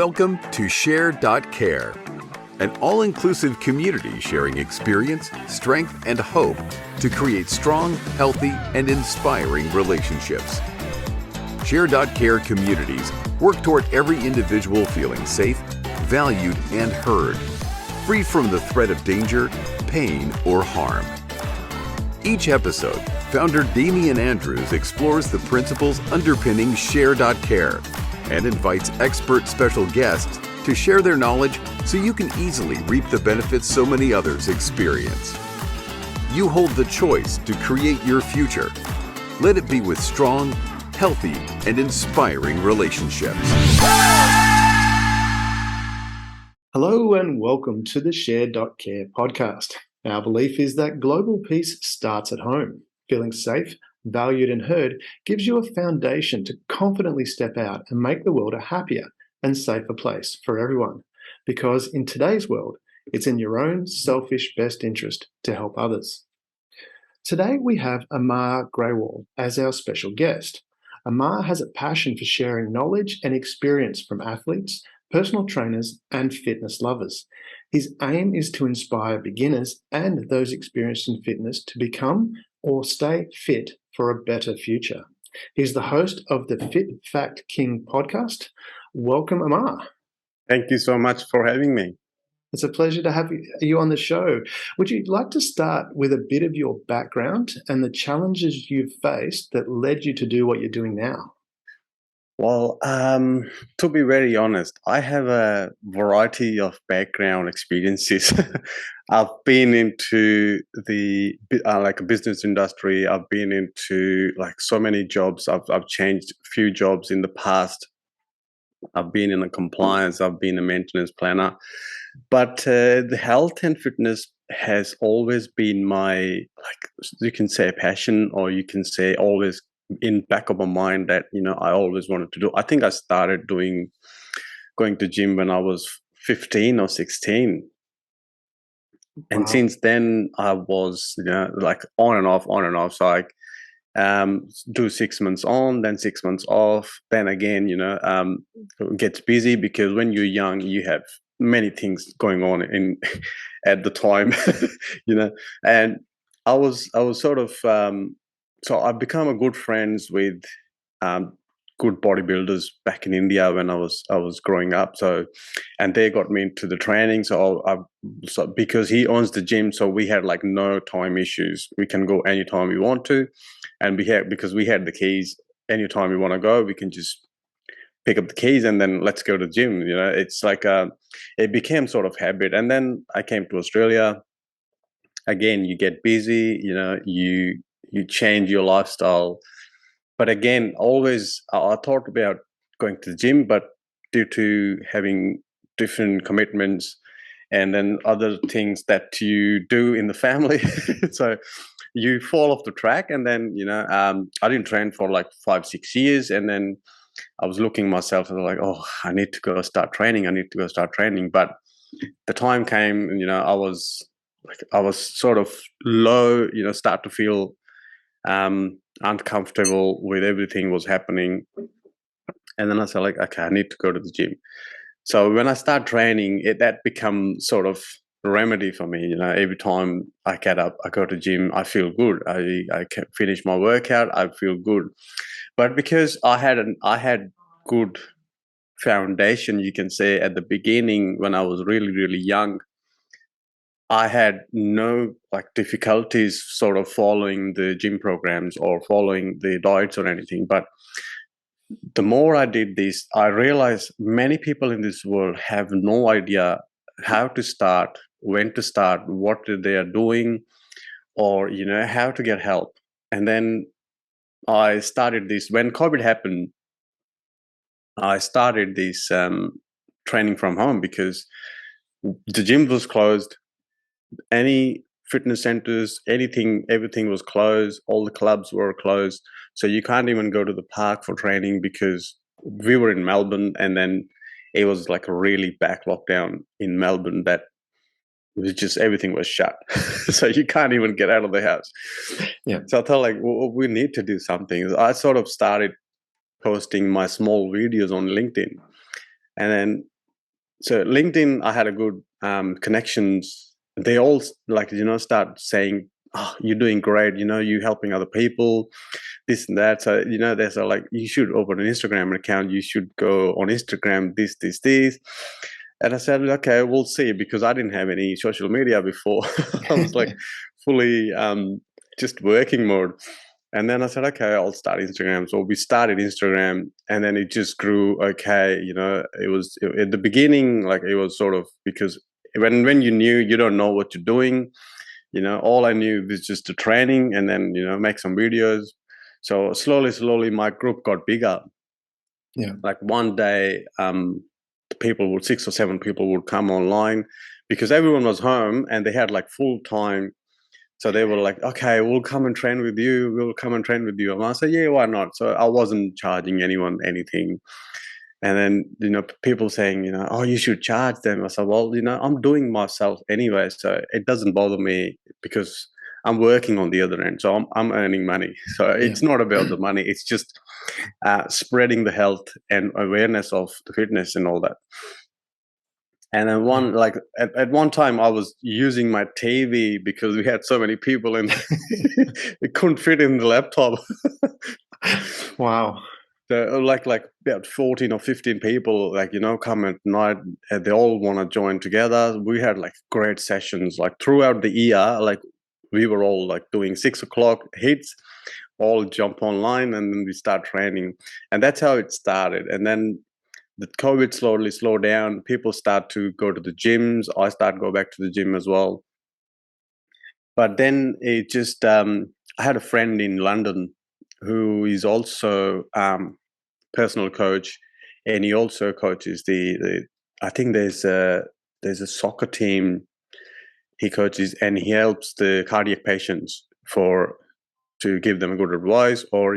Welcome to Share.care, an all-inclusive community sharing experience, strength, and hope to create strong, healthy, and inspiring relationships. Share.care communities work toward every individual feeling safe, valued, and heard, free from the threat of danger, pain, or harm. Each episode, founder Damian Andrews explores the principles underpinning Share.care and invites expert special guests to share their knowledge so you can easily reap the benefits so many others experience. You hold the choice to create your future. Let it be with strong, healthy, and inspiring relationships. Hello and welcome to the Share.care podcast. Our belief is that global peace starts at home. Feeling safe, valued, and heard gives you a foundation to confidently step out and make the world a happier and safer place for everyone. Because in today's world, it's in your own selfish best interest to help others. Today we have Amar Grewal as our special guest. Amar has a passion for sharing knowledge and experience from athletes, personal trainers, and fitness lovers. His aim is to inspire beginners and those experienced in fitness to become or stay fit for a better future. He's the host of the Fit Fact King podcast. Welcome, Amar. Thank you so much for having me. It's a pleasure to have you on the show. Would you like to start with a bit of your background and the challenges you've faced that led you to do what you're doing now? Well, to be very honest, I have a variety of background experiences. I've been into the business industry. I've been into so many jobs. I've changed a few jobs in the past. I've been in a compliance. I've been a maintenance planner. But the health and fitness has always been my, you can say passion, or you can say always in back of my mind that, I always wanted to do. I think I started going to gym when I was 15 or 16. And Wow. Since then I was, on and off. So I do 6 months on, then 6 months off. Then again, it gets busy because when you're young, you have many things going on at the time, and I was sort of, so I've become a good friends with good bodybuilders back in India when I was growing up. So, and they got me into the training. So because he owns the gym, so we had no time issues. We can go anytime we want to, and because we had the keys. Anytime we want to go, we can just pick up the keys and then let's go to the gym. It's it became sort of habit. And then I came to Australia. Again, you get busy. You change your lifestyle. But again, always I thought about going to the gym, but due to having different commitments and then other things that you do in the family, so you fall off the track. And then, I didn't train for 5-6 years. And then I was looking myself and oh, I need to go start training. But the time came and, I was sort of low, start to feel uncomfortable with everything was happening. And then I said okay, I need to go to the gym. So when I start training, that becomes sort of a remedy for me. Every time I get up, I go to the gym, I feel good. I can finish my workout, I feel good. But because I had good foundation, you can say, at the beginning when I was really, really young, I had no difficulties sort of following the gym programs or following the diets or anything. But the more I did this, I realized many people in this world have no idea how to start, when to start, what they are doing, or, how to get help. And then I started this when COVID happened. I started this training from home because the gym was closed. Any fitness centers, everything was closed. All the clubs were closed. So you can't even go to the park for training because we were in Melbourne, and then it was a really back lockdown in Melbourne that it was just everything was shut. So you can't even get out of the house. Yeah. So I thought we need to do something. I sort of started posting my small videos on LinkedIn. And then so LinkedIn, I had a good connections. They all start saying, "Oh, you're doing great. You helping other people, this and that." So they're so like, "You should open an Instagram account. You should go on Instagram. This." And I said, "Okay, we'll see," because I didn't have any social media before. I was like fully just working mode. And then I said, okay, I'll start Instagram. So we started Instagram, and then it just grew. Okay, it was at the beginning, like it was sort of, because when you new, you don't know what you're doing. All I knew was just the training, and then make some videos. So slowly, my group got bigger. Yeah. Like one day, people would 6 or 7 people would come online because everyone was home and they had like full time. So they were like, okay, we'll come and train with you. We'll come and train with you. And I said, yeah, why not? So I wasn't charging anyone anything. And then, people saying, oh, you should charge them. I said, well, I'm doing myself anyway. So it doesn't bother me because I'm working on the other end. So I'm earning money. So it's not about the money. It's just spreading the health and awareness of the fitness and all that. And then at one time I was using my TV because we had so many people and it couldn't fit in the laptop. Wow. So like about 14 or 15 people, come at night and they all want to join together. We had like great sessions, like throughout the year, like we were all like doing 6 o'clock hits, all jump online and then we start training. And that's how it started. And then the COVID slowly slowed down. People start to go to the gyms. I start go back to the gym as well. But then it just, I had a friend in London who is also personal coach, and he also coaches the I think there's a soccer team he coaches, and he helps the cardiac patients to give them good advice, or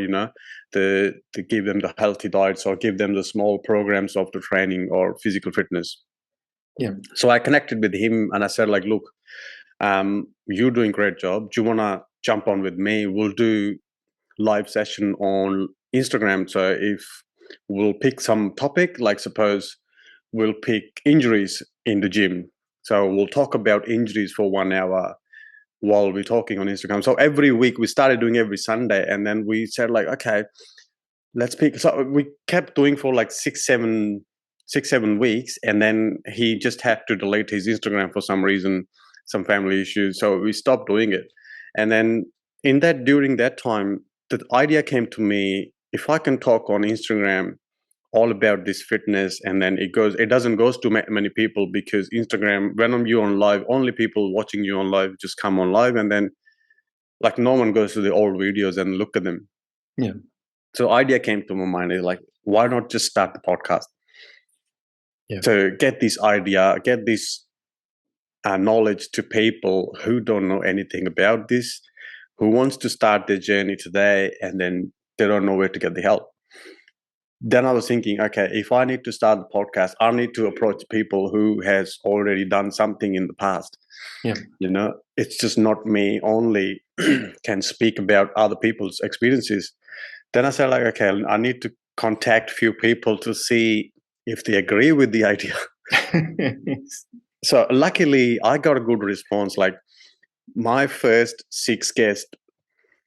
to give them the healthy diets, or give them the small programs of the training or physical fitness. Yeah. So I connected with him and I said, like, look, you're doing a great job. Do you want to jump on with me? We'll do live session on Instagram. So if we'll pick some topic, like suppose we'll pick injuries in the gym. So we'll talk about injuries for 1 hour while we're talking on Instagram. So every week we started doing every Sunday, and then we said like, okay, let's pick. So we kept doing for like 6, 7 weeks, and then he just had to delete his Instagram for some reason, some family issues. So we stopped doing it. And then during that time, the idea came to me, if I can talk on Instagram all about this fitness, and then it doesn't goes to many people, because Instagram, when you on live, only people watching you on live just come on live, and then like no one goes to the old videos and look at them. Yeah. So idea came to my mind, is like, why not just start the podcast? To get this idea, get this knowledge to people who don't know anything about this, who wants to start their journey today, and then they don't know where to get the help. Then I was thinking, okay, if I need to start the podcast, I need to approach people who has already done something in the past. Yeah. It's just not me only can speak about other people's experiences. Then I said, like, okay, I need to contact few people to see if they agree with the idea. So luckily I got a good response. Like my first 6 guests,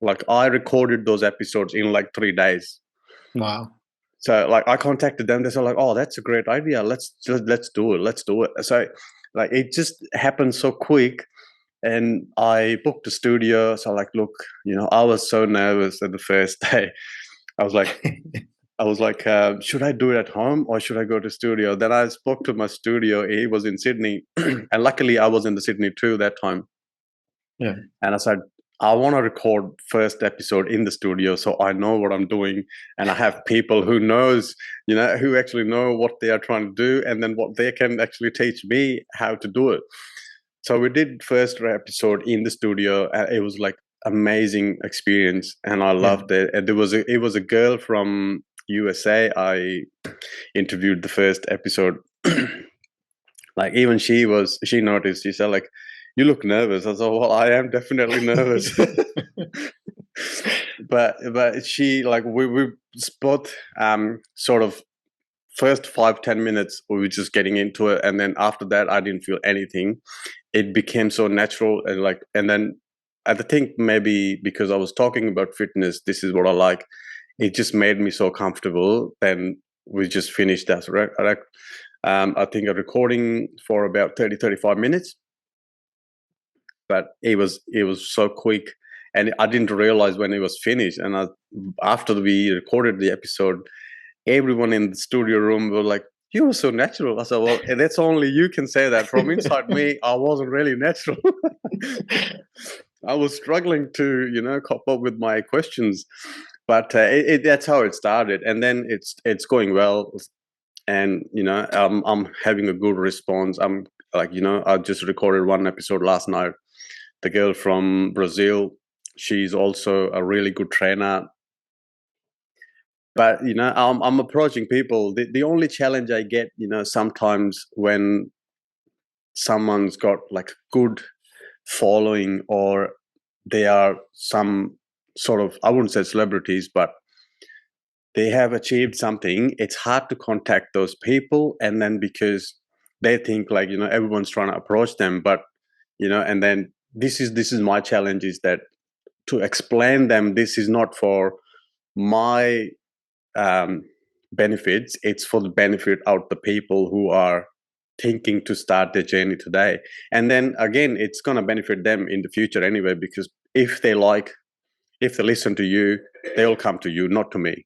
like I recorded those episodes in like 3 days. Wow. So like I contacted them. They said like, oh, that's a great idea. Let's do it. Let's do it. So like it just happened so quick. And I booked a studio. So like, look, I was so nervous at the first day. I was like, should I do it at home or should I go to studio? Then I spoke to my studio. He was in Sydney. And luckily I was in the Sydney too that time. Yeah. And I said, I want to record first episode in the studio so I know what I'm doing, and I have people who knows, who actually know what they are trying to do, and then what they can actually teach me how to do it. So we did first episode in the studio, and it was like amazing experience, and I loved it. And it was a girl from USA. I interviewed the first episode. Like even she noticed. She said like, you look nervous. I said, well, I am definitely nervous. but she, like, we both sort of first 5-10 minutes we were just getting into it, and then after that I didn't feel anything. It became so natural, and then I think maybe because I was talking about fitness, this is what I like. It just made me so comfortable. Then we just finished that. I think a recording for about 30-35 minutes, but it was so quick, and I didn't realize when it was finished. And after we recorded the episode, everyone in the studio room were like, "You were so natural." I said, "Well, that's only you can say that. From inside me, I wasn't really natural." I was struggling to, cope up with my questions, but that's how it started, and then it's going well, and I'm having a good response. I'm like, I just recorded one episode last night. The girl from Brazil, she's also a really good trainer. But I'm approaching people. The only challenge I get, sometimes when someone's got like good following, or they are some sort of, I wouldn't say celebrities, but they have achieved something, it's hard to contact those people. And then because they think like, everyone's trying to approach them, but and then this is my challenge, is that to explain them, this is not for my benefits, it's for the benefit of the people who are thinking to start their journey today. And then again, it's going to benefit them in the future anyway, because if they listen to you, they'll come to you, not to me.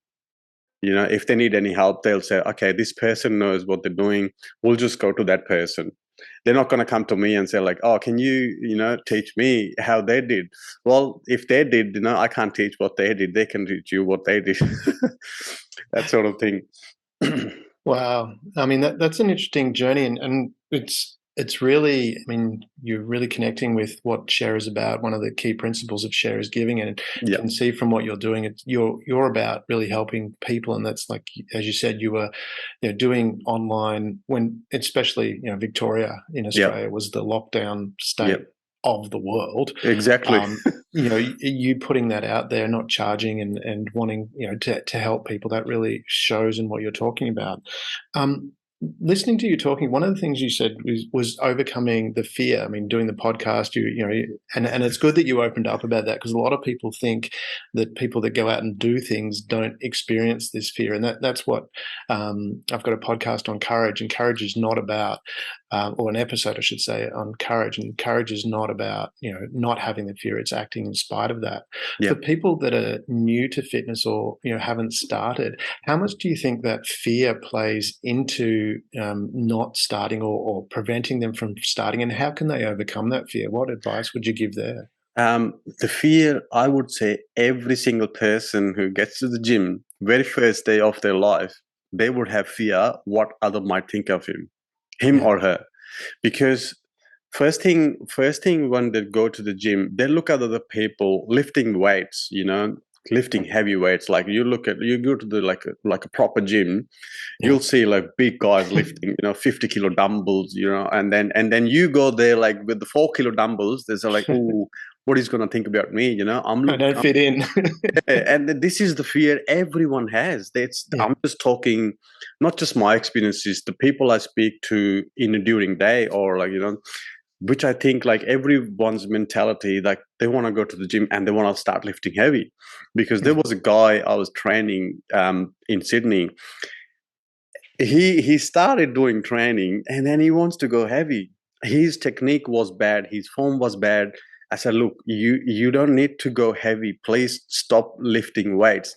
If they need any help, they'll say, okay, this person knows what they're doing, we'll just go to that person. They're not going to come to me and say like, oh, can you teach me how they did? Well, if they did, I can't teach what they did, they can teach you what they did. That sort of thing. Wow. I mean, that's an interesting journey, and it's really, I mean, you're really connecting with what Share is about. One of the key principles of Share is giving, and you can see from what you're doing, you're about really helping people. And that's like, as you said, you were doing online when, especially Victoria in Australia was the lockdown state of the world. Exactly. You putting that out there, not charging, and wanting to help people, that really shows in what you're talking about. Listening to you talking, one of the things you said was overcoming the fear. I mean, doing the podcast, and it's good that you opened up about that, because a lot of people think that people that go out and do things don't experience this fear, and that's what I've got a podcast on courage, and courage is not about, or an episode, I should say, on courage, and courage is not about not having the fear; it's acting in spite of that. For people that are new to fitness, or haven't started, how much do you think that fear plays into not starting, or preventing them from starting, and how can they overcome that fear? What advice would you give there? The fear, I would say every single person who gets to the gym, very first day of their life, they would have fear what other might think of him or her. Because first thing when they go to the gym, they look at other people lifting weights, lifting heavy weights. Like you go to the like a proper gym, you'll see like big guys lifting 50-kilo dumbbells, and then you go there like with the 4-kilo dumbbells. There's like, oh, what is going to think about me? I don't fit in. And this is the fear everyone has. I'm just talking, not just my experiences, the people I speak to during day, or like which I think like everyone's mentality, like they want to go to the gym and they want to start lifting heavy. Because there was a guy I was training in Sydney. He started doing training and then he wants to go heavy. His technique was bad, his form was bad. I said, look, you don't need to go heavy. Please stop lifting weights.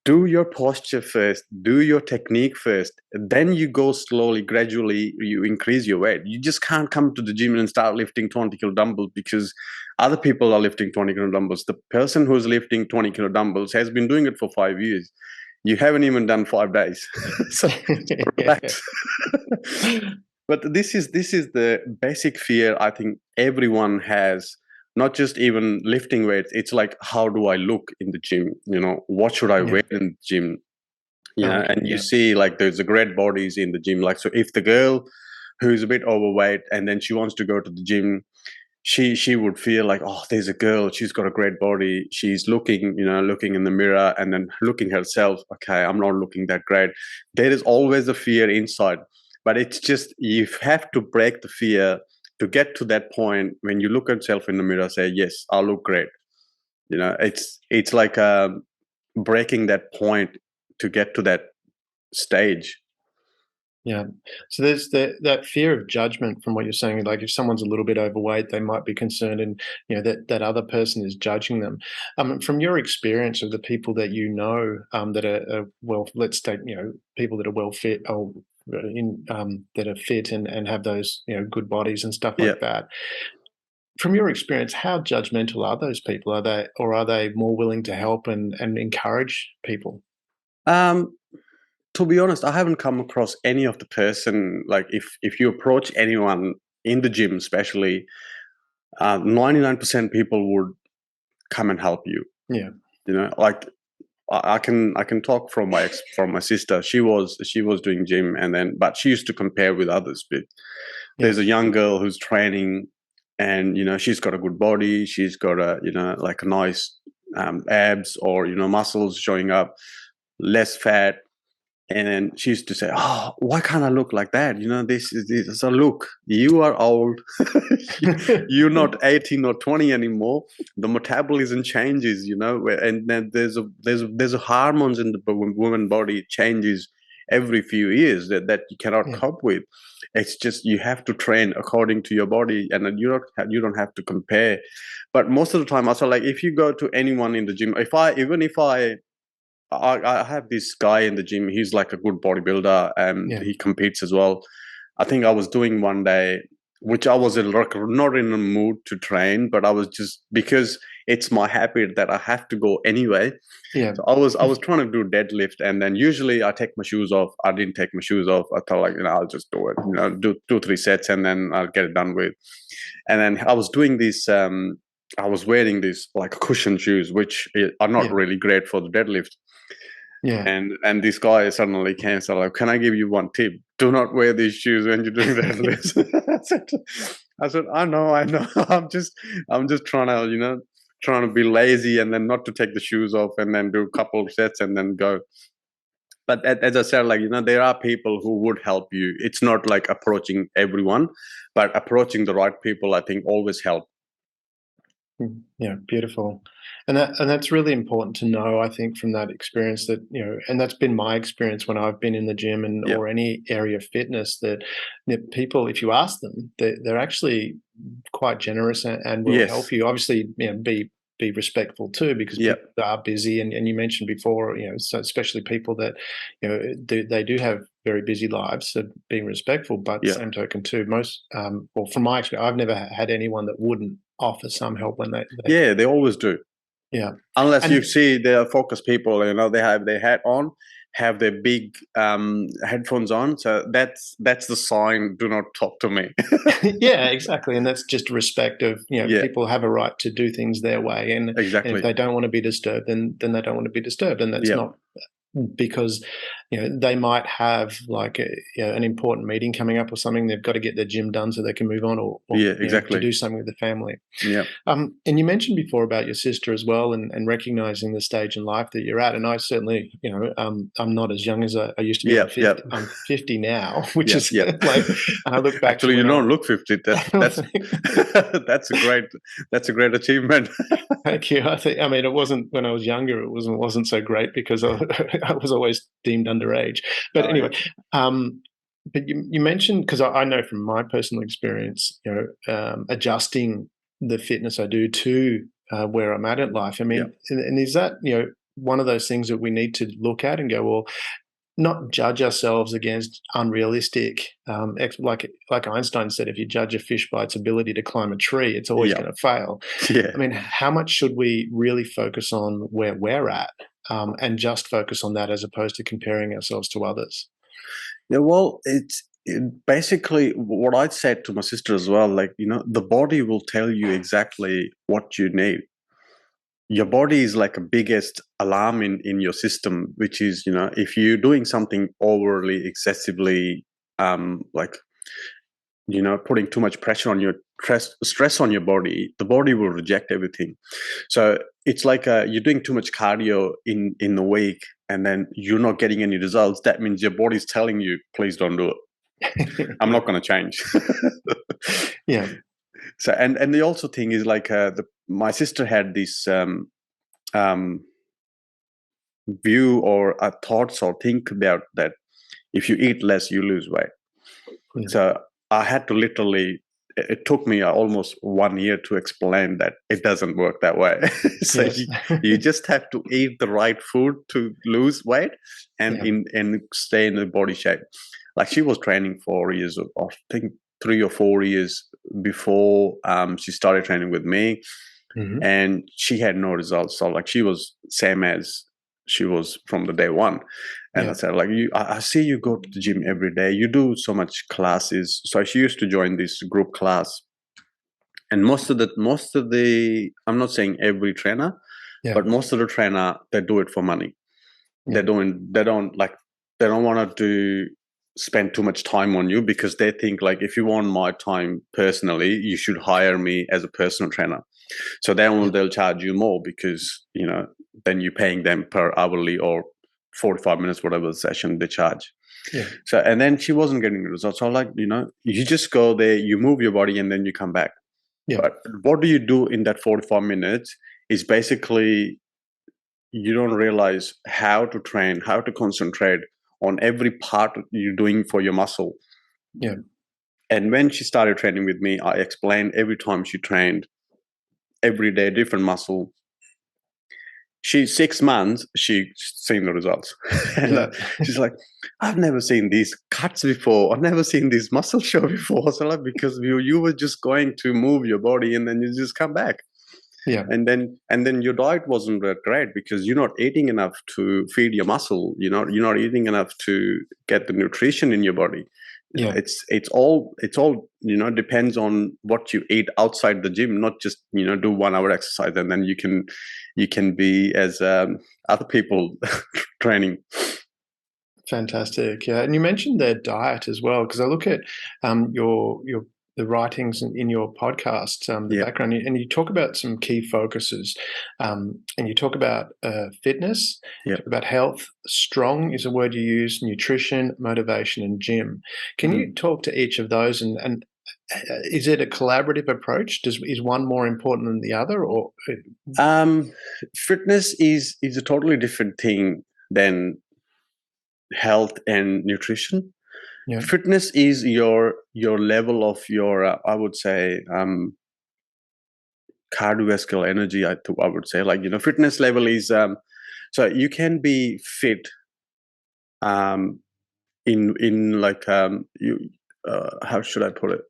Do your posture first, do your technique first, then you go slowly, gradually, you increase your weight. You just can't come to the gym and start lifting 20-kilo dumbbells because other people are lifting 20-kilo dumbbells. The person who's lifting 20-kilo dumbbells has been doing it for 5 years. You haven't even done 5 days. So relax. But this is the basic fear I think everyone has. Not just even lifting weights. It's like, how do I look in the gym? What should I wear in the gym? And you see like there's a great bodies in the gym. Like, so if the girl who's a bit overweight and then she wants to go to the gym, she would feel like, oh, there's a girl, she's got a great body, she's looking, looking in the mirror and then looking herself, okay, I'm not looking that great. There is always a fear inside, but it's just, you have to break the fear to get to that point when you look at yourself in the mirror, say, yes, I look great. It's like breaking that point to get to that stage. Yeah. So there's that fear of judgment from what you're saying. Like if someone's a little bit overweight, they might be concerned, and that other person is judging them. From your experience of the people that that are well, let's take people that are well fit or that are fit and have those good bodies and stuff Yeah. like that. From your experience, how judgmental are those people? Are they more willing to help and encourage people? Um, to be honest, I haven't come across any of the person, like if you approach anyone in the gym, especially, 99% people would come and help you. Yeah. Like I can talk from my sister. She was doing gym, but she used to compare with others. But there's a young girl who's training, and she's got a good body. She's got a like a nice abs or muscles showing up, less fat. And then she used to say, "Oh, why can't I look like that? This is a look. You are old. You're not 18 or 20 anymore. The metabolism changes, and then there's a hormones in the woman body changes every few years that you cannot cope with. It's just you have to train according to your body, and then you don't have to compare. But most of the time, also, like if you go to anyone in the gym, if I have this guy in the gym. He's like a good bodybuilder, and he competes as well. I think I was doing one day, which I was not in a mood to train, but I was just, because it's my habit that I have to go anyway. Yeah. So I was trying to do deadlift, and then usually I take my shoes off. I didn't take my shoes off. I thought, like, I'll just do it. Do 2-3 sets, and then I'll get it done with. And then I was doing this. I was wearing these like cushion shoes, which are not really great for the deadlift. Yeah. And this guy suddenly came, so like, can I give you one tip? Do not wear these shoes when you're doing that. I said, I know. I'm just trying to be lazy and then not to take the shoes off and then do a couple of sets and then go. But as I said, like, there are people who would help you. It's not like approaching everyone, but approaching the right people, I think, always help. Yeah, beautiful. And that's really important to know, I think, from that experience that, and that's been my experience when I've been in the gym or any area of fitness, that people, if you ask them, they're actually quite generous and will help you. Obviously, be respectful too, because people are busy, and you mentioned before, so especially people that they do have very busy lives, so being respectful. But same token too, most well, from my experience, I've never had anyone that wouldn't offer some help when they always do. Yeah, unless you see the focus people, they have their hat on, have their big headphones on, so that's the sign, do not talk to me. Yeah, exactly. And that's just respect of, people have a right to do things their way, and if they don't want to be disturbed, then they don't want to be disturbed, and that's not because they might have like an important meeting coming up or something. They've got to get their gym done so they can move on, or to do something with the family. And you mentioned before about your sister as well, and recognizing the stage in life that you're at. And I certainly, I'm not as young as I used to be. I'm 50 now, which is like, and I look back. Actually, you don't look 50. That's a great achievement. Thank you. I mean, it wasn't when I was younger. It wasn't so great because I was always deemed underage. But anyway, but you mentioned, because I know from my personal experience, adjusting the fitness I do to where I'm at in life. I mean, and is that one of those things that we need to look at and go, well, not judge ourselves against unrealistic, like Einstein said, if you judge a fish by its ability to climb a tree, it's always going to fail. I mean, how much should we really focus on where we're at, and just focus on that as opposed to comparing ourselves to others? Yeah, well, basically what I'd said to my sister as well, like, the body will tell you exactly what you need. Your body is like a biggest alarm in your system, which is, if you're doing something overly, excessively, like, putting too much pressure on stress on your body, the body will reject everything. So it's like you're doing too much cardio in the week, and then you're not getting any results. That means your body's telling you, please don't do it. I'm not going to change. Yeah. So and the also thing is like my sister had this view or thoughts or think about that if you eat less, you lose weight. Yeah. So I had to literally, it took me almost 1 year to explain that it doesn't work that way. So Yes. you just have to eat the right food to lose weight and and stay in the body shape. Like she was training for years, I think 3 or 4 years before she started training with me, and she had no results. So like she was same as she was from the day one. And I said, like, I see you go to the gym every day. You do so much classes. So she used to join this group class. And most of the, I'm not saying every trainer, but most of the trainer, they do it for money. They don't want to spend too much time on you, because they think like, if you want my time personally, you should hire me as a personal trainer. So they'll charge you more, because then you're paying them per hourly or 45 minutes, whatever session they charge. So and then she wasn't getting the results. So like, you just go there, you move your body, and then you come back. But what do you do in that 45 minutes is basically, you don't realize how to train, how to concentrate on every part you're doing for your muscle. And when she started training with me, I explained every time she trained, every day, different muscle. 6 months, she's seen the results. And she's like, I've never seen these cuts before. I've never seen this muscle show before. So like, because you were just going to move your body and then you just come back. And then your diet wasn't that great, because you're not eating enough to feed your muscle. You're not eating enough to get the nutrition in your body. It's all depends on what you eat outside the gym, not just do 1 hour exercise and then you can be as other people training. Fantastic. Yeah. And you mentioned their diet as well, because I look at the writings in your podcast, the background, and you talk about some key focuses, and you talk about fitness, talk about health. Strong is a word you use, nutrition, motivation, and gym. Can you talk to each of those, and is it a collaborative approach? Is one more important than the other, or? Fitness is a totally different thing than health and nutrition. Fitness is your level of your I would say cardiovascular energy. I would say, like, fitness level is so you can be fit in like you how should I put it,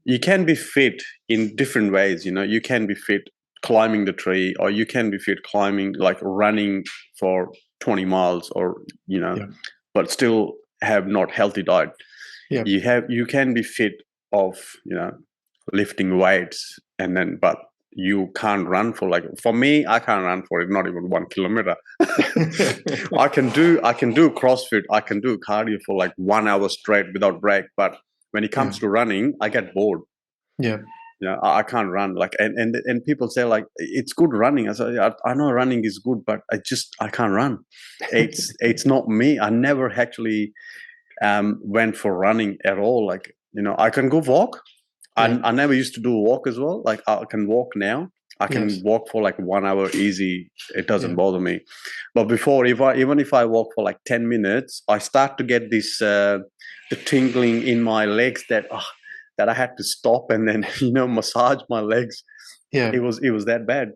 you can be fit in different ways. You can be fit climbing the tree, or you can be fit climbing, like running for 20 miles, or but still have not healthy diet. You can be fit of lifting weights, and then but you can't run for, like, for me, I can't run for it, not even 1 kilometer. I can do CrossFit, I can do cardio for like 1 hour straight without break, but when it comes to running, I get bored. I can't run. Like, and people say, like, it's good running. I say, I know running is good, but I can't run. It's not me. I never actually went for running at all. Like, I can go walk. I never used to do a walk as well. Like, I can walk now. I can walk for like 1 hour easy. It doesn't bother me. But before, even if I walk for like 10 minutes, I start to get this the tingling in my legs that I had to stop and then massage my legs. It was that bad.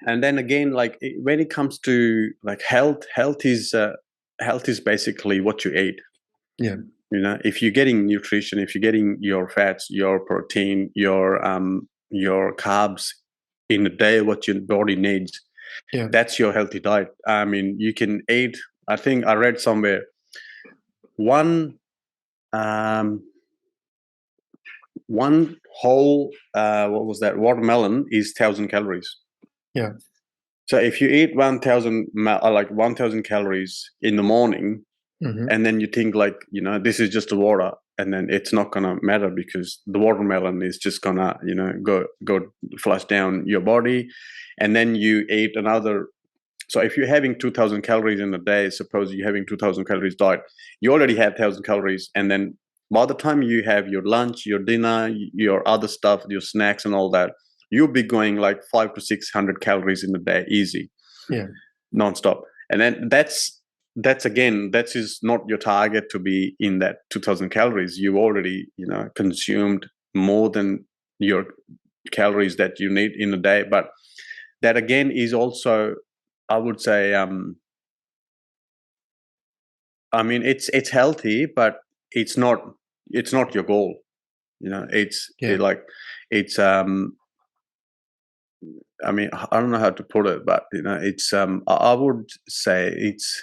And then again, like, when it comes to like health is basically what you eat. If you're getting nutrition, if you're getting your fats, your protein, your carbs in a day, what your body needs, that's your healthy diet. I mean, you can eat, I think I read somewhere, one whole what was that, watermelon is 1,000 calories. So if you eat 1,000 calories in the morning, and then you think, like, this is just a water, and then it's not gonna matter because the watermelon is just gonna, go flush down your body, and then you ate another. So if you're having 2,000 calories in a day, suppose you're having 2,000 calories diet, you already have 1,000 calories, and then by the time you have your lunch, your dinner, your other stuff, your snacks, and all that, you'll be going like 500 to 600 calories in a day, easy, nonstop. And then that's again, that is not your target to be in that 2,000 calories. You already, consumed more than your calories that you need in a day. But that again is also, I would say, I mean, it's healthy, but it's not your goal. It's I mean, I don't know how to put it, but it's I would say it's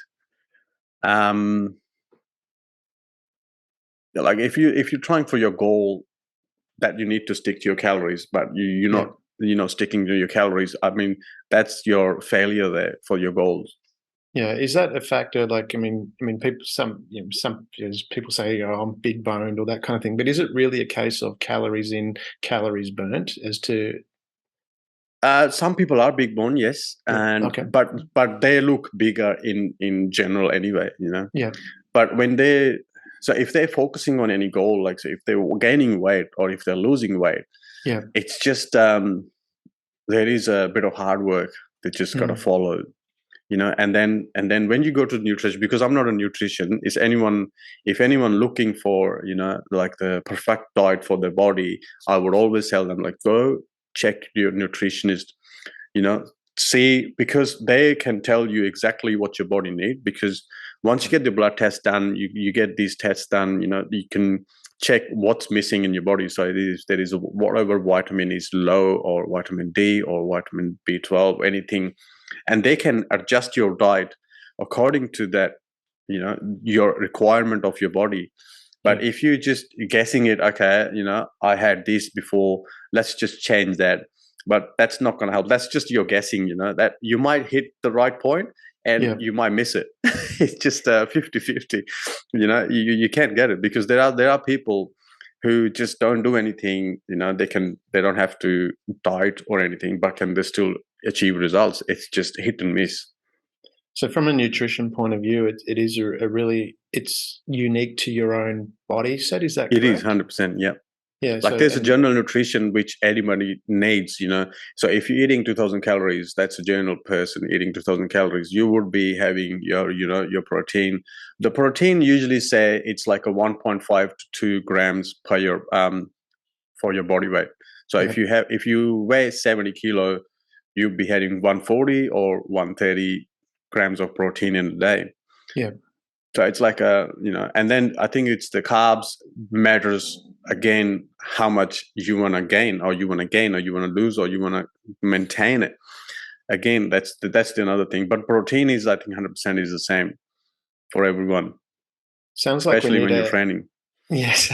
like if you're trying for your goal, that you need to stick to your calories, but you're not sticking to your calories. I mean, that's your failure there for your goals. Yeah, is that a factor? Like, people, people say, "Oh, I'm big boned" or that kind of thing. But is it really a case of calories in, calories burnt? As to some people are big bone, yes, and okay. but they look bigger in general anyway, Yeah. But so if they're focusing on any goal, like so if they're gaining weight or if they're losing weight, it's just there is a bit of hard work that just gotta follow. And then when you go to nutrition, because I'm not a nutrition, if anyone looking for like the perfect diet for their body, I would always tell them, like, go check your nutritionist, see, because they can tell you exactly what your body needs. Because once you get the blood test done, you get these tests done, you can check what's missing in your body. So there is whatever vitamin is low, or vitamin D or vitamin B12, anything, and they can adjust your diet according to that, your requirement of your body. But if you're just guessing it, okay, I had this before, let's just change that. But that's not going to help. That's just your guessing, that you might hit the right point and you might miss it. It's just 50-50. You can't get it, because there are people who just don't do anything. They don't have to diet or anything, but can they still achieve results? It's just hit and miss. So from a nutrition point of view, it is a really, it's unique to your own body set. Is that correct? It is 100%. Yeah. Yeah. Like there's a general nutrition which anybody needs, So if you're eating 2,000 calories, that's a general person eating 2,000 calories. You would be having your protein. The protein usually say it's like a 1.5 to 2 grams per your for your body weight. So if you weigh 70 kilo, you'd be having 140 or 130 grams of protein in a day. Yeah. So it's like and then I think it's the carbs matters again, how much you want to gain, or you want to lose, or you want to maintain it. Again, that's another thing. But protein is, I think, 100% is the same for everyone. Sounds like especially when you're training. Yes.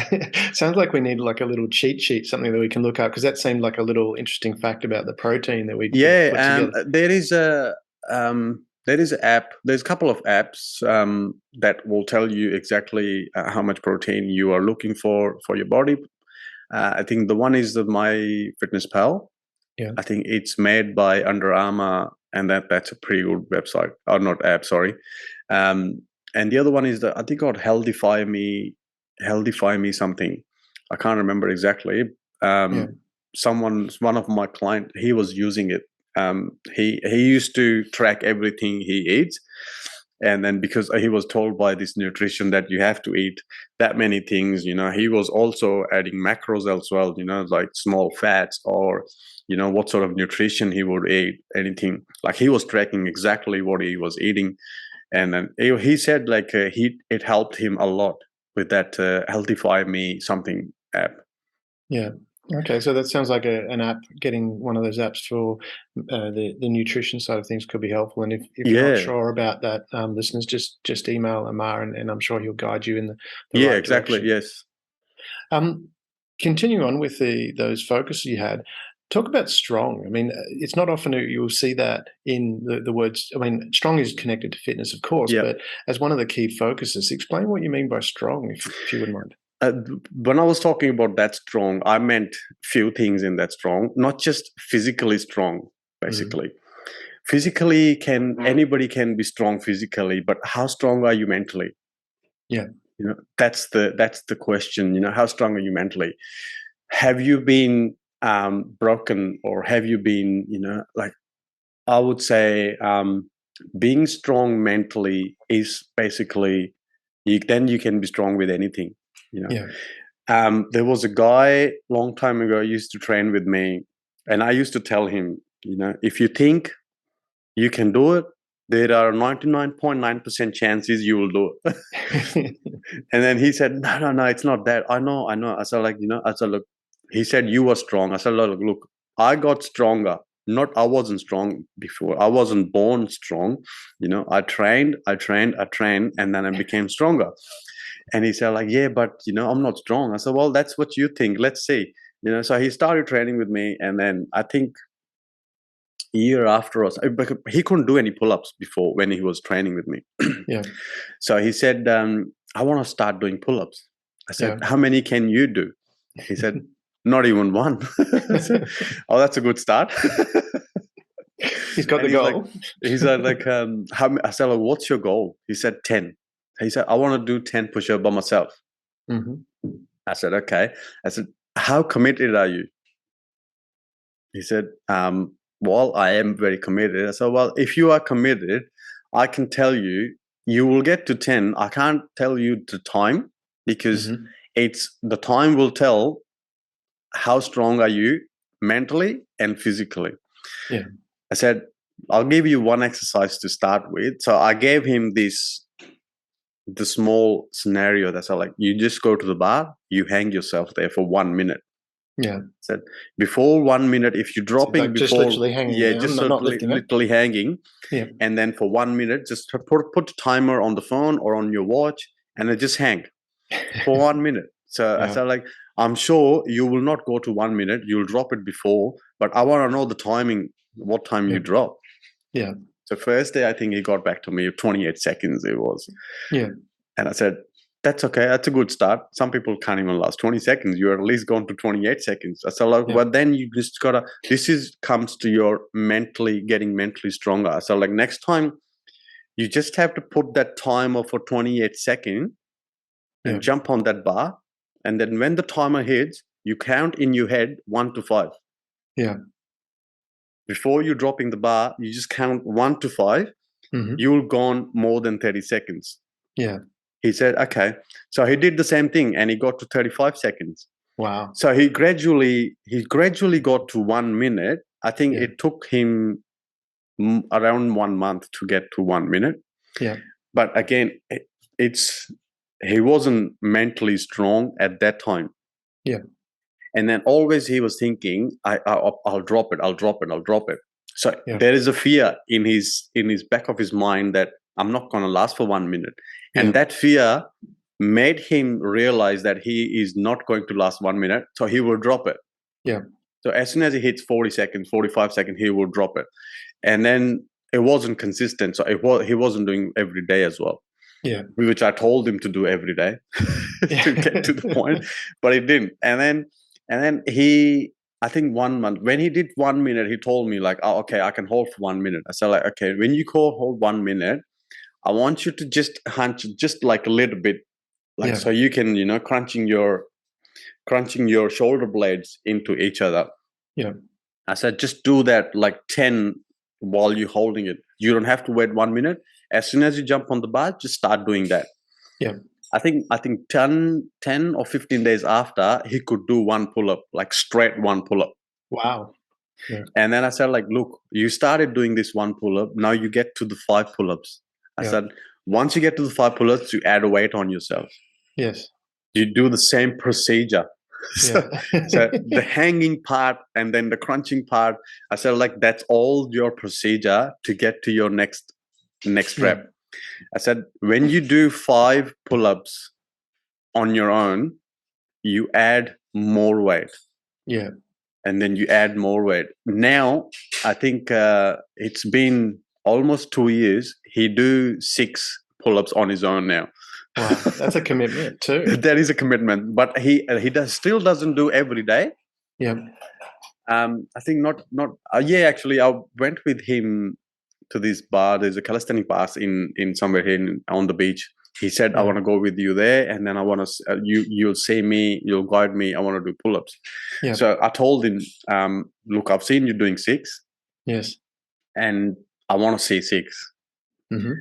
Sounds like we need like a little cheat sheet, something that we can look up, because that seemed like a little interesting fact about the protein that we put together. There is an app. There's a couple of apps that will tell you exactly how much protein you are looking for your body. I think the one is the MyFitnessPal. Yeah. I think it's made by Under Armour, and that's a pretty good website, or not app, sorry. And the other one is I think called Healthify Me something. I can't remember exactly. One of my client, he was using it. He used to track everything he eats, and then because he was told by this nutrition that you have to eat that many things, he was also adding macros as well, like small fats, or what sort of nutrition he would eat, anything. Like he was tracking exactly what he was eating, and then he said like it helped him a lot with that Healthify Me something app. Yeah. Okay, so that sounds like an app. Getting one of those apps for the nutrition side of things could be helpful. And if you're not sure about that, listeners, just email Amar, and I'm sure he'll guide you in the right exactly direction. Yes. Continuing on with those focuses you had, talk about strong. I mean, it's not often you'll see that in the words. I mean, strong is connected to fitness, of course, but as one of the key focuses, explain what you mean by strong, if you wouldn't mind. when I was talking about that strong, I meant few things in that strong, not just physically strong, basically. Physically, anybody can be strong physically, but how strong are you mentally? Yeah. That's the question. How strong are you mentally? Have you been broken, or have you been, like, I would say, being strong mentally is basically, then you can be strong with anything. Yeah. There was a guy long time ago used to train with me, and I used to tell him, if you think you can do it, there are 99.9% chances you will do it. And then he said, no, it's not that. I know. I said, look, he said, you were strong. I said, look, I got stronger. Not, I wasn't strong before. I wasn't born strong. I trained, and then I became stronger. And he said, like, yeah, but, I'm not strong. I said, well, that's what you think. Let's see. So he started training with me. And then I think year after us, he couldn't do any pull-ups before when he was training with me. Yeah. So he said, I want to start doing pull-ups. I said, Yeah. how many can you do? He said, not even one. I said, oh, that's a good start. He's got the goal. He said, I said, like, what's your goal? He said, 10. He said, I want to do 10 push-ups by myself. I said, okay. I said, how committed are you? He said, well, I am very committed. I said, well, if you are committed, I can tell you, you will get to 10. I can't tell you the time, because it's the time will tell how strong are you mentally and physically. Yeah. I said, I'll give you one exercise to start with. So I gave him the small scenario that's like, you just go to the bar, you hang yourself there for 1 minute. Yeah. Said before 1 minute, if you're dropping like before, just literally hanging down, just not lifting it. literally hanging. Yeah. And then for 1 minute, just put a timer on the phone or on your watch, and then just hang for 1 minute. So I said, like, I'm sure you will not go to 1 minute. You'll drop it before, but I want to know the timing, what time you drop. Yeah. So first day, I think he got back to me 28 seconds. It was. Yeah. And I said, that's okay. That's a good start. Some people can't even last 20 seconds. You're at least going to 28 seconds. I said, like, well, then you just gotta, comes to your getting mentally stronger. I said, like, next time you just have to put that timer for 28 seconds and jump on that bar. And then when the timer hits, you count in your head 1 to 5. Yeah. Before you're dropping the bar, you just count 1 to 5. You'll gone more than 30 seconds. Yeah. He said, okay. So he did the same thing, and he got to 35 seconds. Wow. So he gradually got to 1 minute. I think it took him around 1 month to get to 1 minute. Yeah. But again, he wasn't mentally strong at that time. Yeah. And then always he was thinking, I'll drop it. So there is a fear in his back of his mind that I'm not going to last for 1 minute. And that fear made him realize that he is not going to last 1 minute. So he will drop it. Yeah. So as soon as he hits 40 seconds, 45 seconds, he will drop it. And then it wasn't consistent. So he wasn't doing every day as well. Yeah. Which I told him to do every day to get to the point, but he didn't. And then I think 1 month, when he did 1 minute, he told me, like, oh, okay, I can hold for 1 minute. I said, like, okay, when you hold 1 minute, I want you to just hunch just like a little bit, like, so you can, crunching your shoulder blades into each other. Yeah. I said, just do that like 10 while you're holding it. You don't have to wait 1 minute. As soon as you jump on the bar, just start doing that. Yeah. I think 10 or 15 days after, he could do one pull-up, like straight one pull-up. Wow. Yeah. And then I said, like, look, you started doing this one pull-up. Now you get to the 5 pull-ups. I said, once you get to the 5 pull-ups, you add a weight on yourself. Yes. You do the same procedure. So the hanging part and then the crunching part, I said, like, that's all your procedure to get to your next rep. I said, when you do 5 pull-ups on your own, you add more weight. Yeah. And then you add more weight. Now, I think it's been almost 2 years. He do 6 pull-ups on his own now. Wow, that's a commitment too. That is a commitment, but he still doesn't do every day. Yeah. I think not. Yeah, actually, I went with him to this bar. There's a calisthenic bar in somewhere here on the beach. He said, "I Yeah. want to go with you there, and then I want to you'll see me, you'll guide me. I want to do pull-ups." Yeah. So I told him, "Look, I've seen you doing 6, Yes. and I want to see 6." Mm-hmm.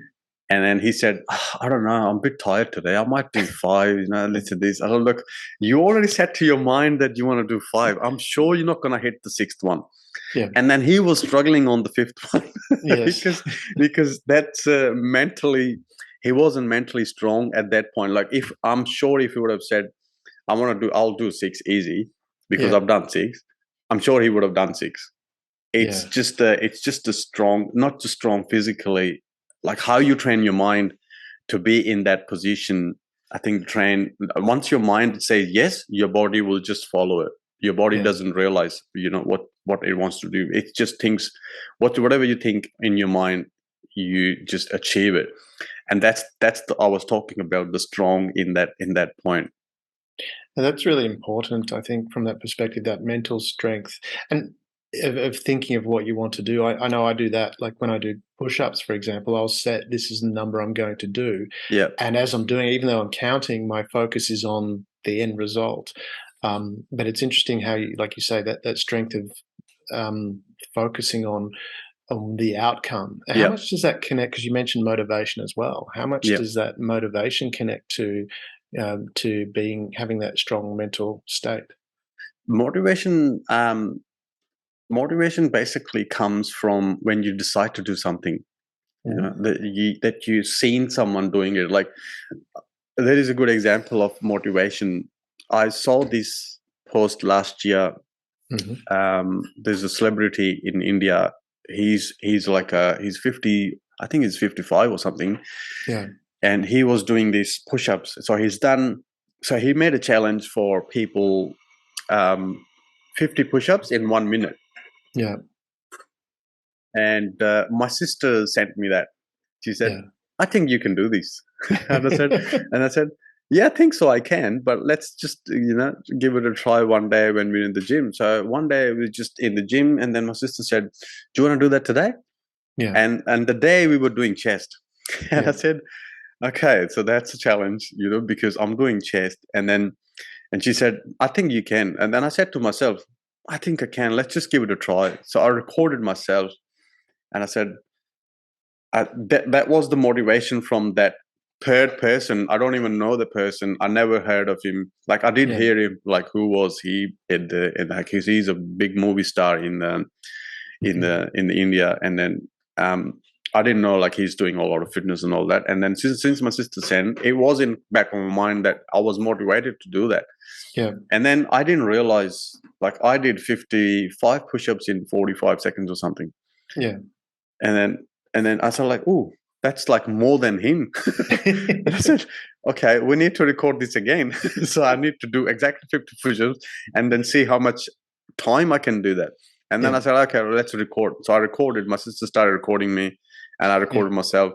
And then he said, "I don't know, I'm a bit tired today. I might do 5, listen to this." I don't look, you already set to your mind that you want to do 5. I'm sure you're not going to hit the 6th one. Yeah. And then he was struggling on the 5th one Yes. because that's mentally, he wasn't mentally strong at that point. Like if I'm sure if he would have said, I'll do 6 easy because Yeah. I've done 6, I'm sure he would have done 6. It's Yeah. just a strong, not just strong physically, like how you train your mind to be in that position. I think once your mind says yes, your body will just follow it. Your body Yeah. doesn't realize, what it wants to do. It just thinks whatever you think in your mind, you just achieve it. And I was talking about the strong in that point. And that's really important, I think, from that perspective, that mental strength and of thinking of what you want to do. I know I do that. Like when I do push-ups, for example, I'll set this is the number I'm going to do. Yeah, And as I'm doing it, even though I'm counting, my focus is on the end result. But it's interesting how you, like you say, that strength of focusing on the outcome. How yeah, much does that connect? Because you mentioned motivation as well. How much yeah. does that motivation connect to having that strong mental state? Motivation. Motivation basically comes from when you decide to do something. Mm. That you've seen someone doing it. Like there is a good example of motivation. I saw this post last year. Hmm. There's a celebrity in India. He's 50. I think he's 55 or something. Yeah, And he was doing these push-ups. So he made a challenge for people, um, 50 push-ups in 1 minute. yeah, And my sister sent me that. She said, yeah. "I think you can do this." and I said, and I said, "Yeah, I think so. I can, but let's just give it a try one day when we're in the gym." So one day we were just in the gym, and then my sister said, "Do you want to do that today?" Yeah, And the day we were doing chest, and I yeah, said, "Okay, so that's a challenge, because I'm doing chest." And she said, "I think you can." And then I said to myself, "I think I can. Let's just give it a try." So I recorded myself, and I said, that was the motivation from that third person. I don't even know the person. I never heard of him. Like I did yeah. hear him. Like who was he? Like he's a big movie star Mhm. in the India. And then I didn't know like he's doing a lot of fitness and all that. And then since my sister sent, it was in back of my mind that I was motivated to do that. Yeah, And then I didn't realize like I did 55 push-ups in 45 seconds or something. yeah. And then I said like, "Oh, that's like more than him." And I said, "Okay, we need to record this again." So I need to do exactly 50 push-ups and then see how much time I can do that. And then Yeah, I said, "Okay, let's record." So I recorded. My sister started recording me, and I yeah, recorded myself.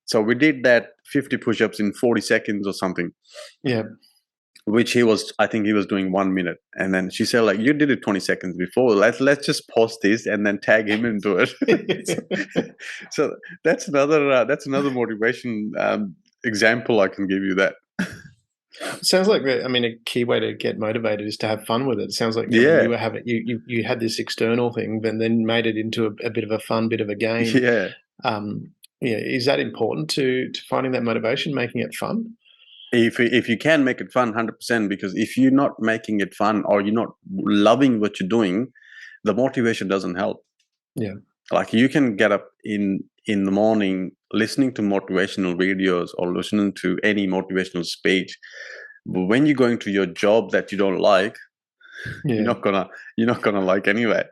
So we did that 50 push-ups in 40 seconds or something, yeah. which I think he was doing 1 minute. And then she said like, "You did it 20 seconds before. Let's just post this and then tag him into it." so, so that's another motivation example I can give you that. Sounds like I mean, a key way to get motivated is to have fun with it. It sounds like, I mean, you Yeah, were having you had this external thing, but then made it into a bit of a fun, bit of a game. yeah. Um, yeah, is that important to finding that motivation, making it fun? If you can make it fun, 100%, because if you're not making it fun or you're not loving what you're doing, the motivation doesn't help. Yeah, Like you can get up in the morning listening to motivational videos or listening to any motivational speech, but when you're going to your job that you don't like, you're yeah. not gonna you're not gonna like anyway.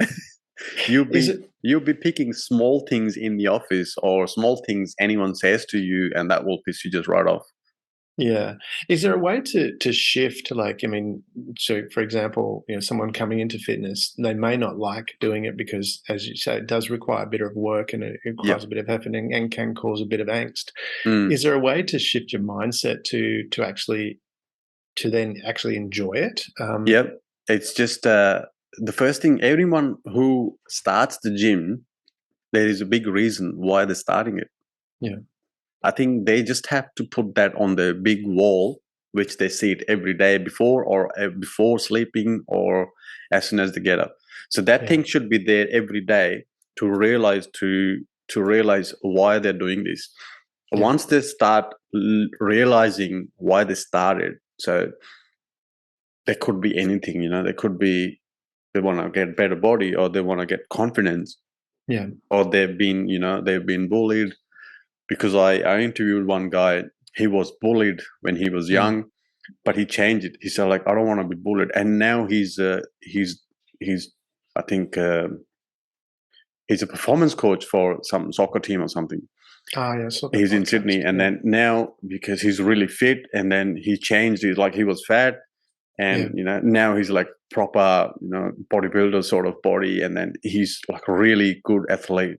you'll Is be it? you'll be picking small things in the office or small things anyone says to you, and that will piss you just right off. Yeah. Is there a way to shift, like, I mean, so for example, someone coming into fitness, they may not like doing it because, as you say, it does require a bit of work and it requires Yep. a bit of effort and can cause a bit of angst. Mm. Is there a way to shift your mindset to then actually enjoy it? Yep. It's just the first thing, everyone who starts the gym, there is a big reason why they're starting it. Yeah. I think they just have to put that on the big wall, which they see it every day before or before sleeping or as soon as they get up. So that Yeah. thing should be there every day to realize why they're doing this. Yeah. Once they start realizing why they started, so there could be anything, they could be they want to get better body or they want to get confidence Yeah. or they've been bullied because I interviewed one guy. He was bullied when he was Yeah. young, but he changed it. He said like, I don't want to be bullied, and now he's I think he's a performance coach for some soccer team or something. Ah, yeah, I saw that He's in podcast. Sydney, and Yeah. then now because he's really fit, and then he changed. He's like he was fat, Yeah. and now he's like proper bodybuilder sort of body, and then he's like a really good athlete,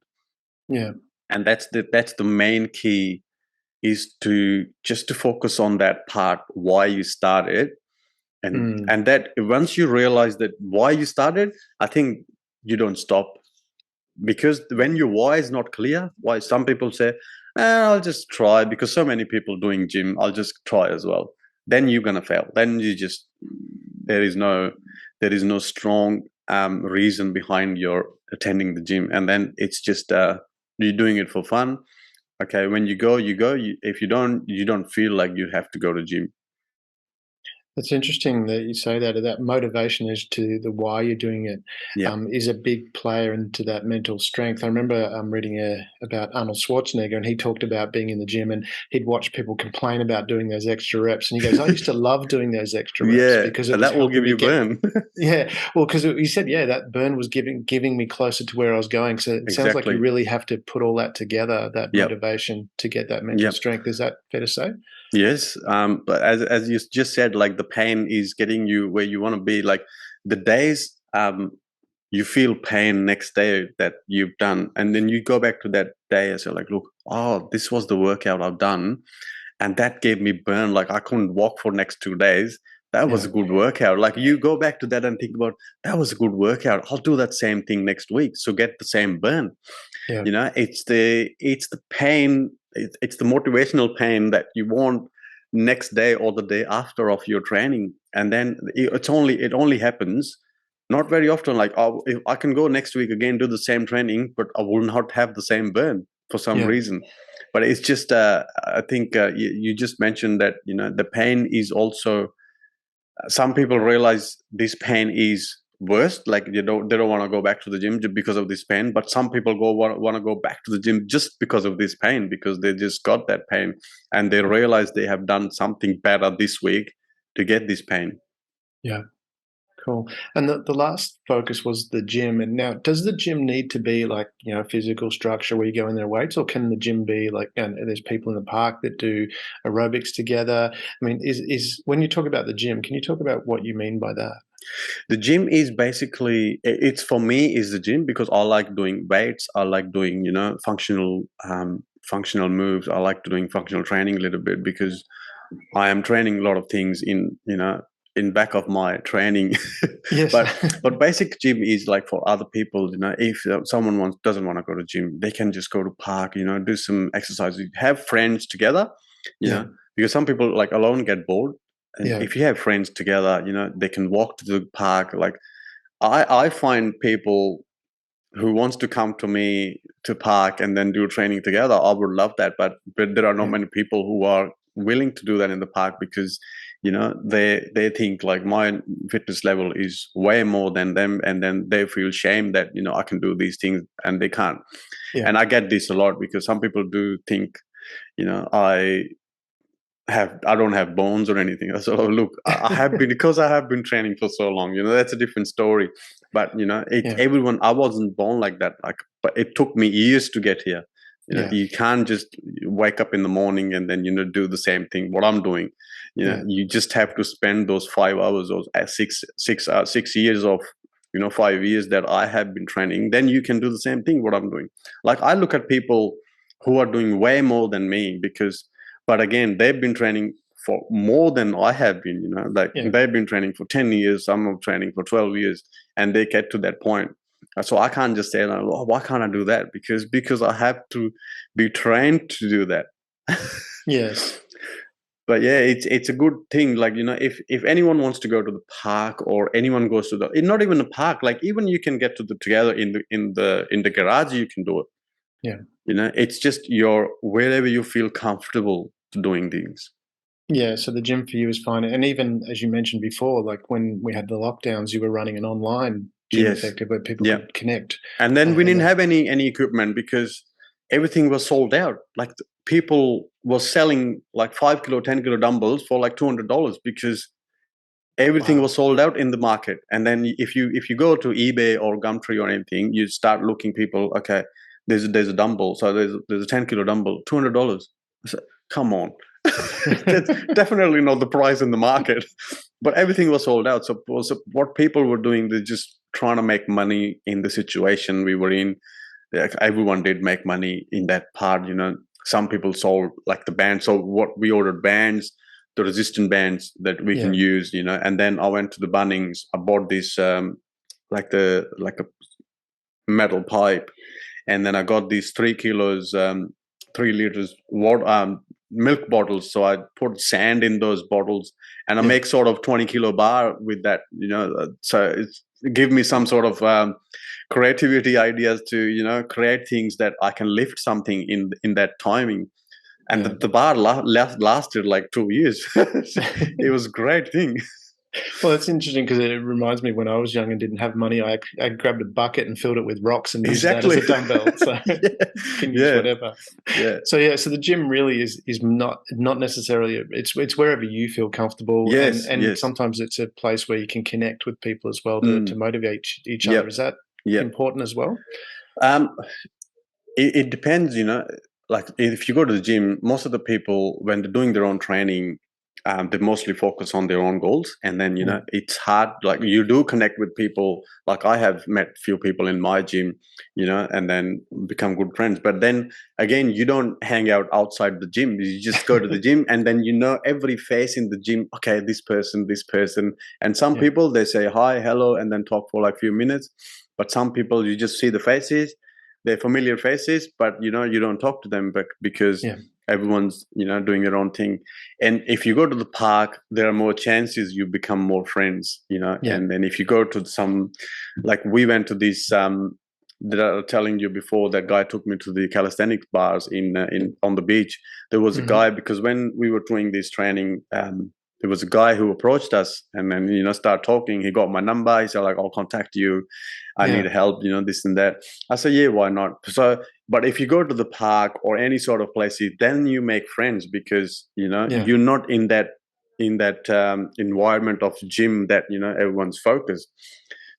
Yeah. and that's the main key is to just to focus on that part why you started, and Mm. and that once you realize that why you started, I think you don't stop, because when your why is not clear, why some people say, I'll just try because so many people doing gym, I'll just try as well, then you're gonna fail. Then you just there is no strong reason behind your attending the gym, and then it's just you're doing it for fun. Okay, when you go, if you don't feel like you have to go to gym. It's interesting that you say that motivation as to the why you're doing it, Yeah. is a big player into that mental strength. I remember reading about Arnold Schwarzenegger, and he talked about being in the gym, and he'd watch people complain about doing those extra reps, and he goes, "I used to love doing those extra reps Yeah, because it and was that will helping give me you get." burn. Yeah, well, because he said, yeah, that burn was giving me closer to where I was going. So it sounds like you Exactly. really have to put all that together, that Yep. motivation to get that mental Yep. strength. Is that fair to say? Yes. But as you just said, like the pain is getting you where you want to be. Like the days you feel pain next day that you've done, and then you go back to that day and say like, look, oh, this was the workout I've done, and that gave me burn. Like I couldn't walk for next 2 days. That was Yeah, a good workout. Like you go back to that and think about that was a good workout. I'll do that same thing next week. So get the same burn. yeah, It's the pain. It's the motivational pain that you want next day or the day after of your training, and then it only happens not very often. Like, oh, if I can go next week again, do the same training, but I will not have the same burn for some yeah, reason. But it's just I think you just mentioned that the pain is also some people realize this pain is worse, like they don't want to go back to the gym because of this pain, but some people want to go back to the gym just because of this pain, because they just got that pain and they realize they have done something better this week to get this pain. yeah. Cool. And the last focus was the gym. And now, does the gym need to be like, physical structure where you go in there weights, or can the gym be like, and there's people in the park that do aerobics together? I mean, is when you talk about the gym, can you talk about what you mean by that? The gym is basically, it's for me is the gym because I like doing weights, I like doing functional moves, I like doing functional training a little bit because I am training a lot of things in back of my training. Yes. but basic gym is like for other people. If someone doesn't want to go to gym, they can just go to park. Do some exercise. Have friends together. You Yeah. know, because some people like alone get bored, and Yeah. if you have friends together, they can walk to the park. Like I find people who wants to come to me to park and then do training together, I would love that. But there are not Yeah. many people who are willing to do that in the park because they think like my fitness level is way more than them, and then they feel shame that I can do these things and they can't. Yeah. And I get this a lot because some people do think I don't have bones or anything. So look, I have been because I have been training for so long. That's a different story. But Yeah. everyone. I wasn't born like that. Like, but it took me years to get here. You can't just wake up in the morning and then do the same thing what I'm doing. You just have to spend those 5 hours or 6 years of 5 years that I have been training. Then you can do the same thing what I'm doing. Like I look at people who are doing way more than me but again, they've been training for more than I have been. They've been training for 10 years. Some are training for 12 years, and they get to that point. So I can't just say, oh, why can't I do that? Because I have to be trained to do that. Yes. But yeah, it's a good thing. Like, if anyone wants to go to the park, or anyone goes to not even a park, like even you can get together in the garage, you can do it. Yeah. It's just wherever you feel comfortable doing things. Yeah, so the gym for you is fine. And even as you mentioned before, like when we had the lockdowns, you were running an online gym effective where people could connect. And then we didn't have any equipment because everything was sold out. Like people were selling like 5 kilo, 10 kilo dumbbells for like $200 because everything was sold out in the market. And then if you go to eBay or Gumtree or anything, you start looking people, okay, there's a dumbbell. So there's a 10 kilo dumbbell, $200. So, come on. That's definitely not the price in the market, but everything was sold out. So what people were doing, they're just trying to make money in the situation we were in. Everyone did make money in that part. Some people sold like the bands. So what we ordered bands, the resistant bands that we can use. And then I went to the Bunnings. I bought this like a metal pipe, and then I got these 3 kilos, 3 liters water. Milk bottles. So I put sand in those bottles, and I make sort of 20 kilo bar with that, so it give me some sort of creativity ideas to, create things that I can lift something in that timing. And the bar lasted like 2 years. It was a great thing. Well, that's interesting because it reminds me when I was young and didn't have money, I grabbed a bucket and filled it with rocks and used that as a dumbbell. So you can use whatever. Yeah. So so the gym really is not necessarily it's wherever you feel comfortable. Yes. And sometimes it's a place where you can connect with people as well to motivate each other. Is that important as well? It depends, like if you go to the gym, most of the people, when they're doing their own training, they mostly focus on their own goals. And then, it's hard, like you do connect with people. Like I have met few people in my gym, and then become good friends. But then again, you don't hang out outside the gym. You just go to the gym, and then every face in the gym. Okay, this person. And some people, they say hi, hello, and then talk for like a few minutes. But some people, you just see the faces. They're familiar faces, but you don't talk to them, but because everyone's doing their own thing. And if you go to the park, there are more chances you become more friends. And then if you go to some, like we went to this that I was telling you before, that guy took me to the calisthenics bars in on the beach. There was a guy, because when we were doing this training, there was a guy who approached us, and then start talking. He got my number. He said, like, I'll contact you. I need help, this and that. I said, yeah, why not? So, but if you go to the park or any sort of place, then you make friends, because you're not in that environment of gym that everyone's focused.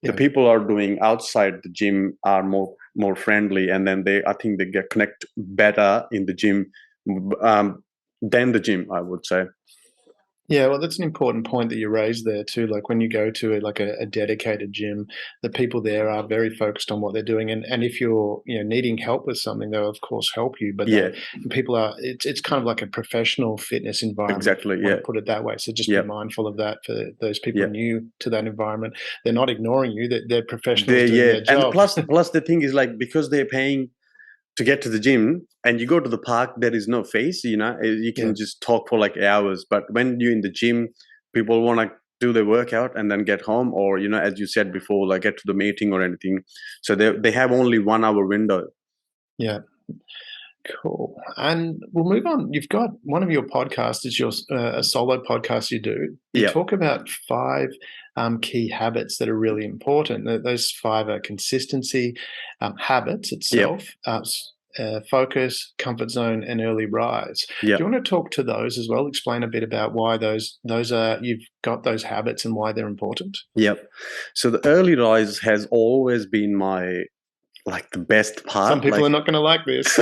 The people are doing outside the gym are more friendly, and then I think they get connect better in the gym than the gym, I would say. Yeah, well, that's an important point that you raised there too. Like when you go to a dedicated gym, the people there are very focused on what they're doing, and if you're needing help with something, they'll of course help you. But people are it's kind of like a professional fitness environment. Exactly. To put it that way. So just be mindful of that for those people new to that environment. They're not ignoring you. They're professionals doing their job. And plus the thing is, like, because they're paying to get to the gym, and you go to the park, there is no face, you can just talk for like hours. But when you're in the gym, people want to do their workout and then get home, or as you said before, like get to the meeting or anything. So they have only 1 hour window. Yeah. Cool. And we'll move on. You've got one of your podcasts is your a solo podcast you do. You talk about 5 key habits that are really important. Those 5 are consistency, habits itself, focus, comfort zone, and early rise. Do you want to talk to those as well? Explain a bit about why those are, you've got those habits and why they're important. Yep. So the early rise has always been my like the best part. Some people like, are not going to like this.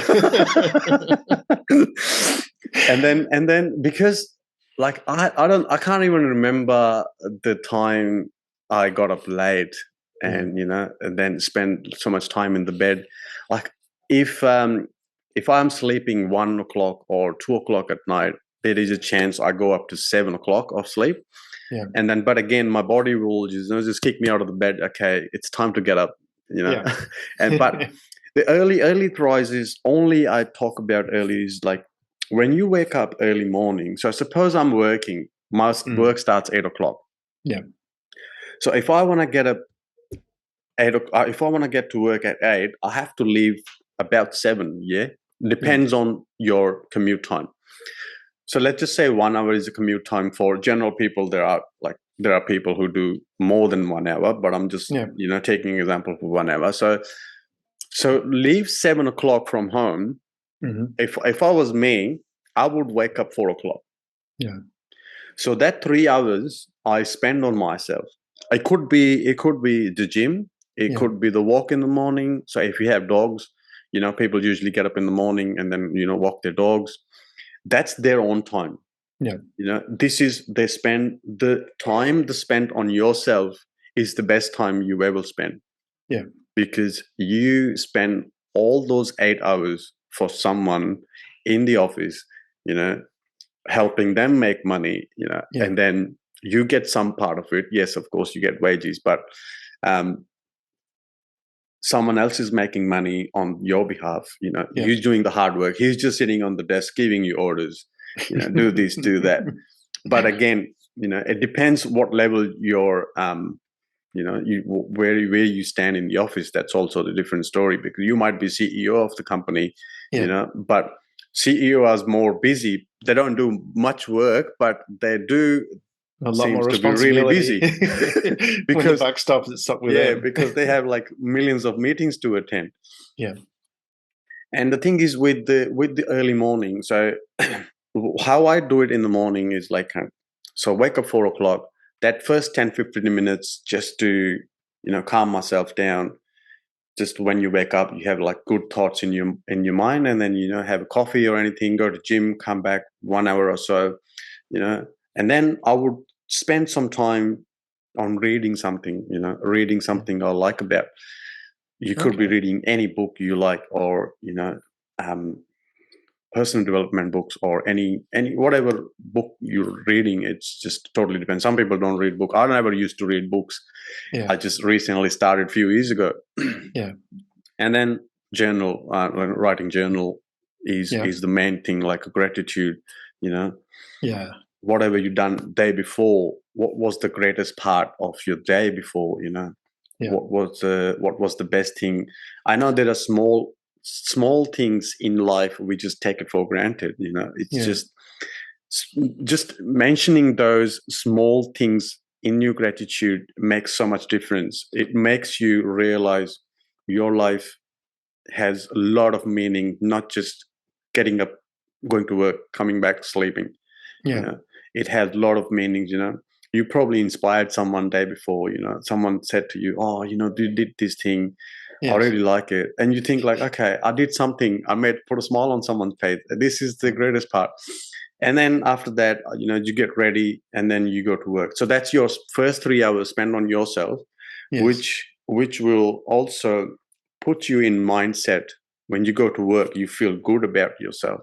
and then because like I can't even remember the time I got up late and and then spend so much time in the bed. Like if I'm sleeping 1 o'clock or 2 o'clock at night, there is a chance I go up to 7 o'clock of sleep. Yeah. And then, but again, my body will just kick me out of the bed. Okay, it's time to get up. Yeah. But the early rises only I talk about early is like when you wake up early morning. So suppose I'm working, my work starts 8 o'clock. Yeah. So if I want to get up if I want to get to work at 8, I have to leave about 7. Yeah, depends on your commute time. So let's just say 1 hour is a commute time for general people. There are people who do more than 1 hour, but I'm just taking an example for 1 hour. So leave 7 o'clock from home. If I was me, I would wake up 4 o'clock. Yeah. So that 3 hours I spend on myself. It could be the gym. It could be the walk in the morning. So if you have dogs, people usually get up in the morning and then walk their dogs. That's their own time. Yeah. They spend the time they spent on yourself is the best time you ever spend. Yeah. Because you spend all those 8 hours for someone in the office, helping them make money, and then you get some part of it. Yes, of course, you get wages, but someone else is making money on your behalf. He's doing the hard work. He's just sitting on the desk giving you orders. Do this, do that. But again, it depends what level you're. Where you stand in the office. That's also the different story, because you might be CEO of the company, but CEO is more busy. They don't do much work, but they do a lot more to be really busy because when the buck stops, it's stuck with them. because they have like millions of meetings to attend. Yeah. And the thing is with the early morning. So how I do it in the morning is like, so wake up 4 o'clock. That first 10-15 minutes just to calm myself down. Just when you wake up, you have like good thoughts in your mind, and then have a coffee or anything, go to gym, come back 1 hour or so, and then I would spend some time on reading something I like about. You could be reading any book you like, or personal development books, or any whatever book you're reading. It's just totally depends. Some people don't read books. I never used to read books. I just recently started a few years ago. And then writing journal is the main thing, like gratitude. Whatever you done day before, what was the greatest part of your day before? What was the best thing? I know there are small things in life we just take it for granted. It's just mentioning those small things in your gratitude makes so much difference. It makes you realize your life has a lot of meaning, not just getting up, going to work, coming back, sleeping. It has a lot of meanings. You probably inspired someone day before. Someone said to you, "Oh, you did this thing. I really like it." And you think like, okay, I did something. I put a smile on someone's face. This is the greatest part. And then after that, you get ready and then you go to work. So that's your first 3 hours spent on yourself, which will also put you in mindset. When you go to work, you feel good about yourself.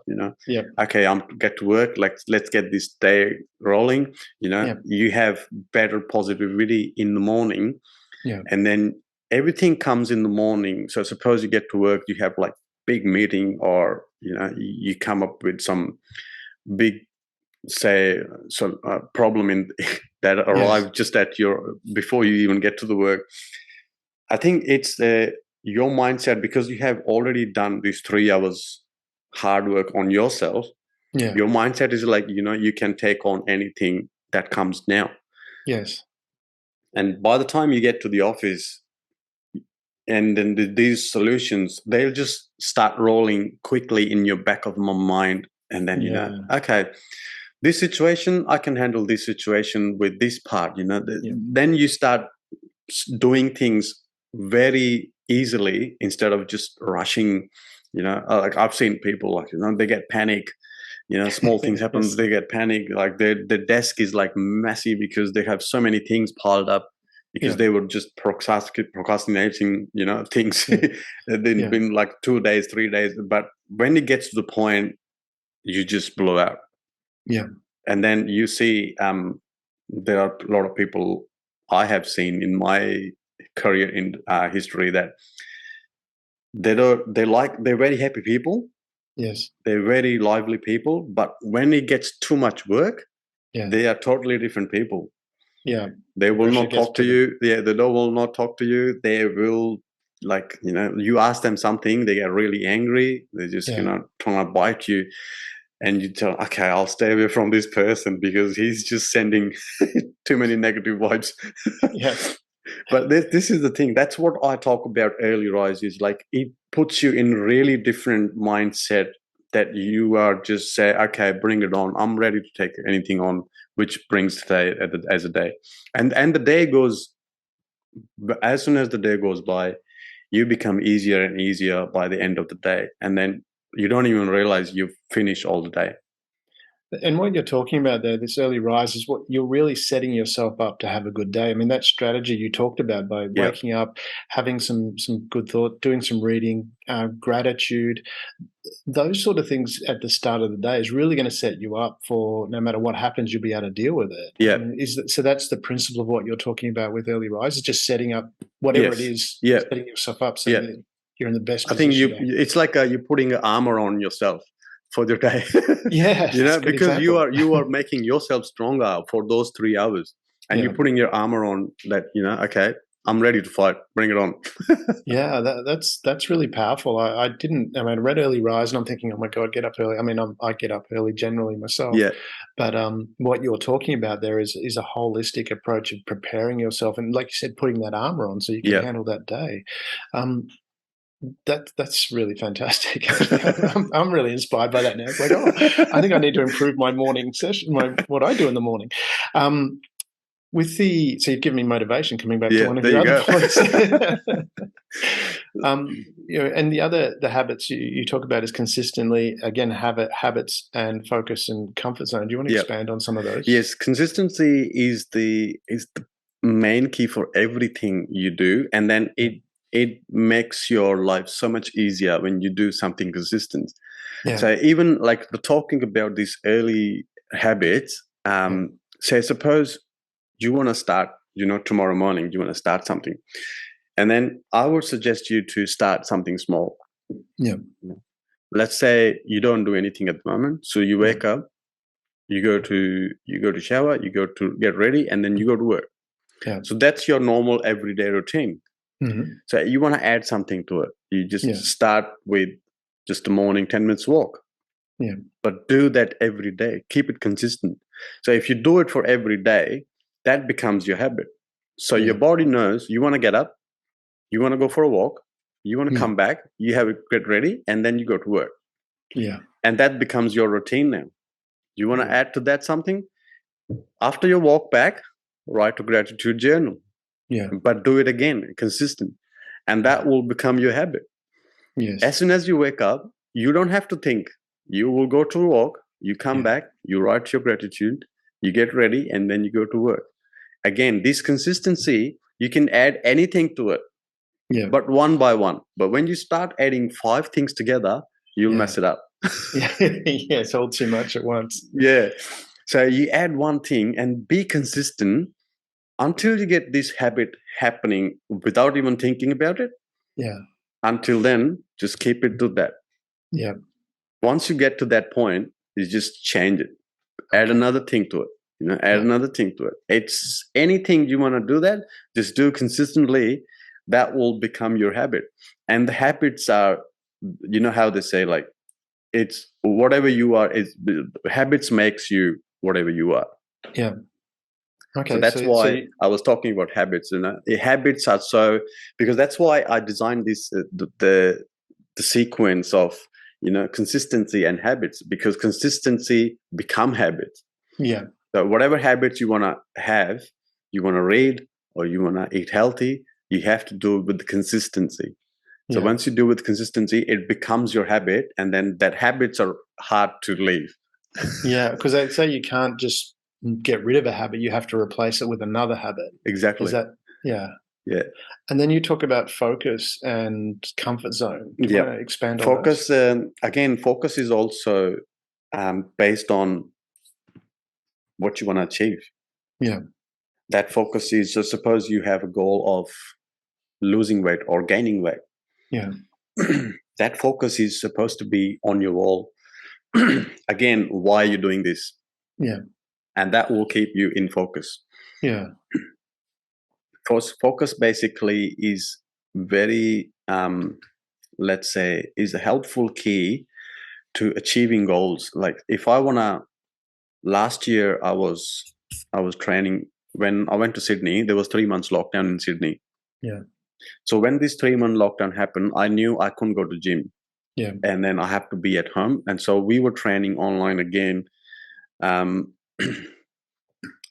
Okay, I'm get to work. Let's get this day rolling. You have better positivity in the morning, and then everything comes in the morning. So suppose you get to work, you have like big meeting, or you come up with some big problem in that arrived just at before you even get to the work. I think it's your mindset, because you have already done these 3 hours hard work on yourself. Your mindset is like, you can take on anything that comes now. And by the time you get to the office, and then these solutions, they'll just start rolling quickly in your back of my mind. And then, okay, this situation, I can handle this situation with this part, Then you start doing things very easily instead of just rushing. Like I've seen people like they get panic. Small things happen, Yes. they get panic. Like the desk is like messy because they have so many things piled up because they were just procrastinating, things. Yeah. They've been like 2 days, 3 days. But when it gets to the point, you just blow out. Yeah. And then you see there are a lot of people I have seen in my career in history that they're very happy people. Yes. They're very lively people, but when it gets too much work, Yeah. they are totally different people. Yeah. They will Pressure not gets talk to bigger. you. Yeah, they will not talk to you. They will, like, you ask them something, they get really angry. They just, trying to bite you. And you tell, okay, I'll stay away from this person because he's just sending too many negative vibes. Yes. But this is the thing. That's what I talk about early rise, is like it puts you in really different mindset that you are just say, okay, bring it on. I'm ready to take anything on, which brings today as a day. And the day goes, as soon as the day goes by, you become easier and easier by the end of the day. And then you don't even realize you've finished all the day. And what you're talking about there, this early rise, is what you're really setting yourself up to have a good day. I mean, that strategy you talked about by waking up, having some good thought, doing some reading, gratitude, those sort of things at the start of the day is really going to set you up for no matter what happens, you'll be able to deal with it. Yeah. I mean, so that's the principle of what you're talking about with early rise, is just setting up whatever it is, setting yourself up so that you're in the best position. I think it's like you're putting armor on yourself for your day. Yeah, because you are making yourself stronger for those 3 hours, and you're putting your armor on that. Okay, I'm ready to fight. Bring it on. Yeah, that's really powerful. I read Early Rise and I'm thinking, oh my God, get up early. I mean, I get up early generally myself. Yeah. But what you're talking about there is a holistic approach of preparing yourself, and like you said, putting that armor on so you can handle that day. That's really fantastic. I'm really inspired by that now. It's like, I think I need to improve my morning session, what I do in the morning. So you've given me motivation, coming back to one of your other points. And the habits you talk about is consistently, again, habits and focus and comfort zone. Do you want to expand on some of those? Yes, consistency is the main key for everything you do, and then it makes your life so much easier when you do something consistent. Yeah. So even like the talking about these early habits, say suppose you want to start, tomorrow morning, you want to start something. And then I would suggest you to start something small. Yeah. Let's say you don't do anything at the moment. So you wake up, you go to shower, you go to get ready, and then you go to work. Yeah. So that's your normal everyday routine. Mm-hmm. So you want to add something to it. You just start with just a morning 10 minutes walk. Yeah. But do that every day. Keep it consistent. So if you do it for every day, that becomes your habit. So your body knows you want to get up, you want to go for a walk, you want to come back, you have it get ready, and then you go to work. Yeah. And that becomes your routine now. You want to add to that something? After your walk back, write a gratitude journal. Yeah. But do it again, consistent. And that will become your habit. Yes. As soon as you wake up, you don't have to think. You will go to a walk, you come back, you write your gratitude, you get ready, and then you go to work. Again, this consistency, you can add anything to it, but one by one. But when you start adding 5 things together, you'll mess it up. It's all too much at once. Yeah. So you add one thing and be consistent until you get this habit happening without even thinking about it. Yeah. Until then, just keep it to that. Yeah. Once you get to that point, you just change it. Add another thing to it. Add another thing to it. It's anything you want to do that, just do consistently. That will become your habit. And the habits are, how they say, like, it's whatever you are. Habits makes you whatever you are. Yeah. Okay. So that's why I was talking about habits. The habits are because that's why I designed this the sequence of consistency and habits, because consistency become habits. Yeah. So whatever habits you want to have, you want to read, or you want to eat healthy, you have to do it with consistency. So Yeah. once you do with consistency, it becomes your habit, and then that habits are hard to leave. Yeah, because they say you can't just get rid of a habit, you have to replace it with another habit. Is Exactly. that yeah. Yeah. And then you talk about focus and comfort zone. Do you Yeah. want to expand on Focus, those? again, focus is also based on what you want to achieve. Yeah. That focus is, so suppose you have a goal of losing weight or gaining weight. Yeah. That focus is supposed to be on your wall. Again, why are you doing this? Yeah. And that will keep you in focus. Yeah. Focus basically is very, let's say, is a helpful key to achieving goals. Like if I wanna, last year I was training. When I went to Sydney, there was 3 months lockdown in Sydney. Yeah. So when this 3 month lockdown happened, I knew I couldn't go to gym, Yeah. and then I have to be at home. And so we were training online again. Um,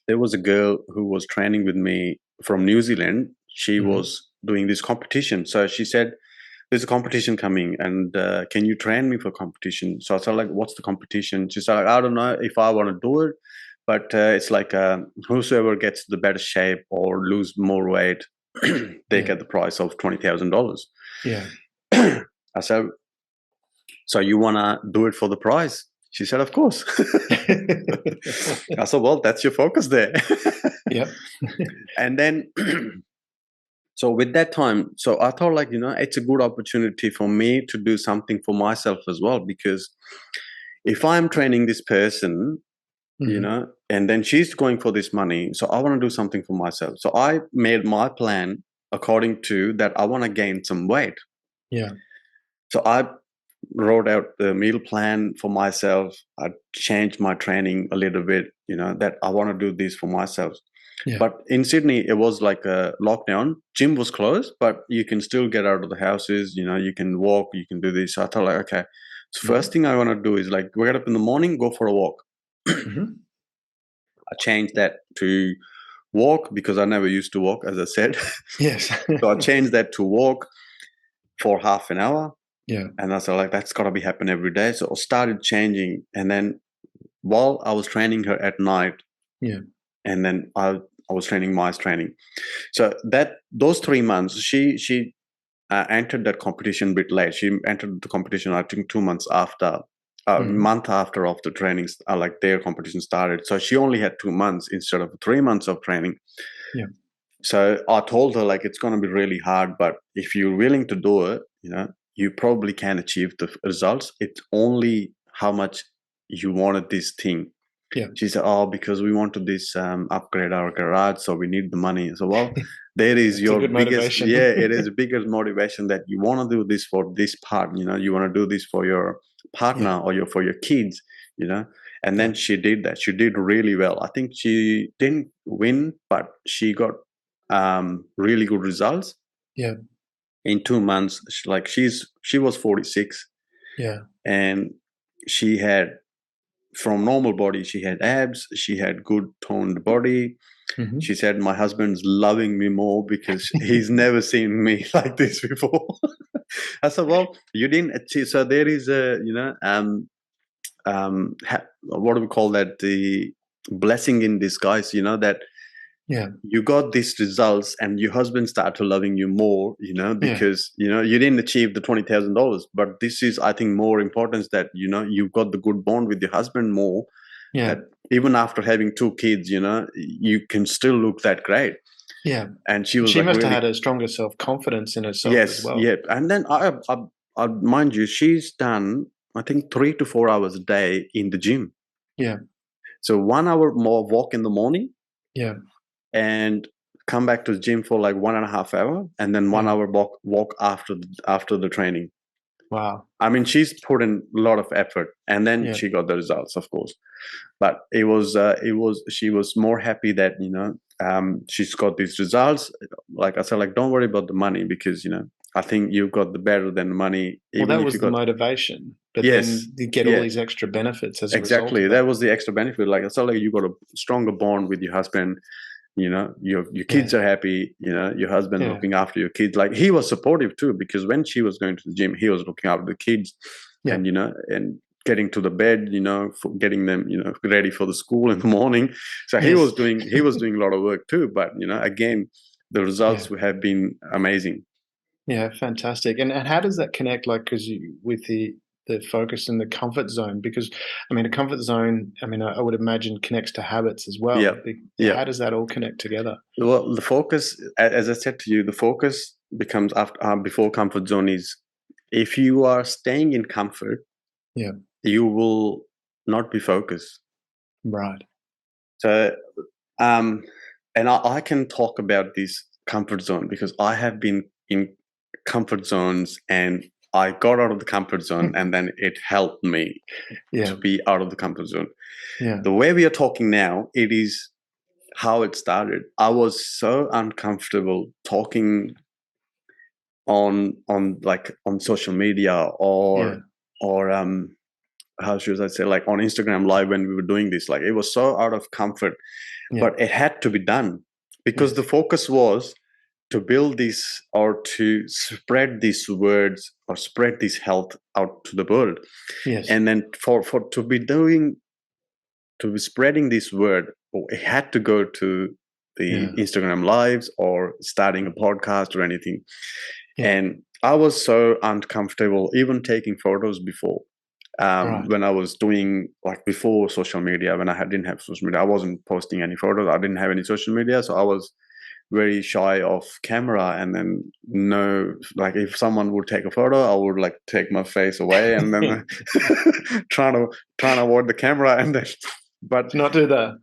there was a girl who was training with me from New Zealand. She Mhm. was doing this competition. So she said, there's a competition coming, and can you train me for competition? So I said, like, what's the competition? She said, like, I don't know if I want to do it, but it's like whosoever gets the better shape or lose more weight, they Yeah. get the price of $20,000. Yeah. I said, so you want to do it for the prize? She said, of course. I said, well, that's your focus there. Yep. And then, so with that time, so I thought, like, it's a good opportunity for me to do something for myself as well, because if I'm training this person, Mhm. and then she's going for this money, so I want to do something for myself. So I made my plan according to that. I want to gain some weight. Yeah. So I wrote out the meal plan for myself. I changed my training a little bit, that I want to do this for myself. Yeah. But in Sydney, it was like a lockdown. Gym was closed, but you can still get out of the houses. You can walk, you can do this. So I thought, like, okay, so first thing I want to do is like wake up in the morning, go for a walk. Mhm. I changed that to walk because I never used to walk, as I said. Yes. So I changed that to walk for half an hour. Yeah. And I said, like, that's got to be happen every day. So I started changing. And then while I was training her at night, Yeah. and then I was training Maya's training. So those 3 months, she entered that competition a bit late. She entered the competition, I think, 2 months after, a Mhm. month after of the trainings, like their competition started. So she only had 2 months instead of 3 months of training. Yeah. So I told her, like, it's going to be really hard, but if you're willing to do it, you probably can achieve the results. It's only how much you wanted this thing. Yeah. She said, oh, because we want to this upgrade our garage, so we need the money. So, well, there is It's a your good biggest, motivation. yeah, it is the biggest motivation that you want to do this for this part. You want to do this for your partner Yeah. or for your kids. And then Yeah. she did that. She did really well. I think she didn't win, but she got really good results Yeah. in 2 months. She was 46, Yeah. and she had, from normal body, she had abs, she had good toned body. Mhm. She said, my husband's loving me more because he's never seen me like this before. I said, well, you didn't achieve. So there is a, what do we call that? The blessing in disguise, that Yeah. you got these results and your husband started loving you more, Yeah. because, you didn't achieve the $20,000. But this is, I think, more important, that, you've got the good bond with your husband more, Yeah. that even after having two kids, you can still look that great. Yeah. And she was She like, must have really, had a stronger self-confidence in herself as yes, well. yeah. And then I mind you, she's done, I think, 3 to 4 hours a day in the gym. Yeah. So 1 hour more walk in the morning, Yeah. and come back to the gym for like 1.5 hours, and then one Yeah. hour walk after the training. Wow. I mean, she's put in a lot of effort, and then Yeah. she got the results, of course. But she was more happy that, she's got these results. Like I said, like, don't worry about the money, because, I think you've got the better than the money, Well, even that if was you the got. motivation, but Yes, then you get all yeah, these extra benefits as a result exactly. of That that. was the extra benefit. Like I said, like, you got a stronger bond with your husband. your kids are happy, your husband looking after your kids. Like, he was supportive too, because when she was going to the gym, he was looking after the kids, and and getting to the bed, for getting them, ready for the school in the morning. So he was doing a lot of work too. But again, the results have been amazing. Yeah, fantastic. And how does that connect? Like, because with the focus and the comfort zone, because I mean, a comfort zone, I mean, I would imagine connects to habits as well. How does that all connect together? Well, the focus, as I said to you, the focus becomes after before comfort zone is, if you are staying in comfort, you will not be focused. Right. So, and I can talk about this comfort zone because I have been in comfort zones, and I got out of the comfort zone, and then it helped me to be out of the comfort zone. The way we are talking now, it is how it started. I was so uncomfortable talking on social media, or how should I say, like on Instagram Live, when we were doing this. Like, it was so out of comfort, but it had to be done because the focus was to build this, or to spread these words, or spread this health out to the world. And then for to be spreading this word, it had to go to the Instagram Lives, or starting a podcast or anything. And I was so uncomfortable even taking photos before. When I was doing, like, before social media, when I didn't have social media, I wasn't posting any photos. I didn't have any social media, so I was very shy off camera. And then, like, if someone would take a photo, I would like take my face away, and then trying to avoid the camera, and then but not do that.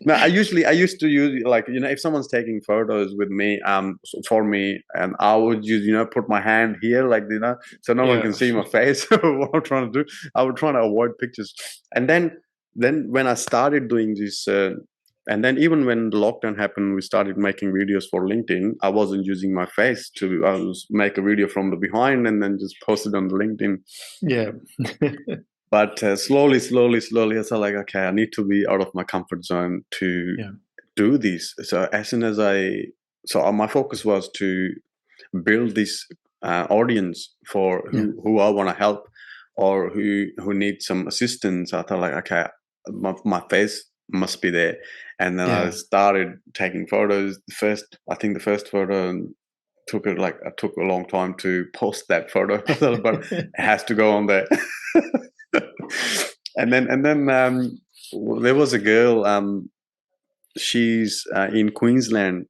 No, I used to use, like, if someone's taking photos with me, for me, and I would use, put my hand here, like, so no one can see my face. What I'm trying to do, I would try to avoid pictures. And then when I started doing this, and then even when the lockdown happened, we started making videos for LinkedIn. I wasn't using my face to. I was make a video from the behind and then just post it on the LinkedIn. Yeah. But slowly, I said, like, okay, I need to be out of my comfort zone to do this. So as soon as my focus was to build this audience for who I want to help, or who need some assistance. I thought, like, okay, my face must be there. And then I started taking photos. I think the first photo took a long time to post that photo, but it has to go on there. and then there was a girl. She's in Queensland.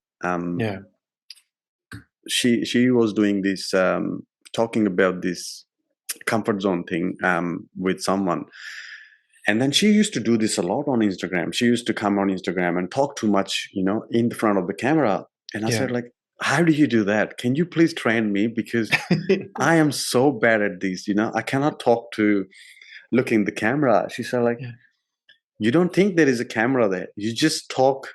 She was doing this, talking about this comfort zone thing with someone. And then she used to do this a lot on Instagram. She used to come on Instagram and talk too much, in the front of the camera. And I said, like, how do you do that? Can you please train me? Because I am so bad at this, I cannot talk to look in the camera. She said, like, you don't think there is a camera there. You just talk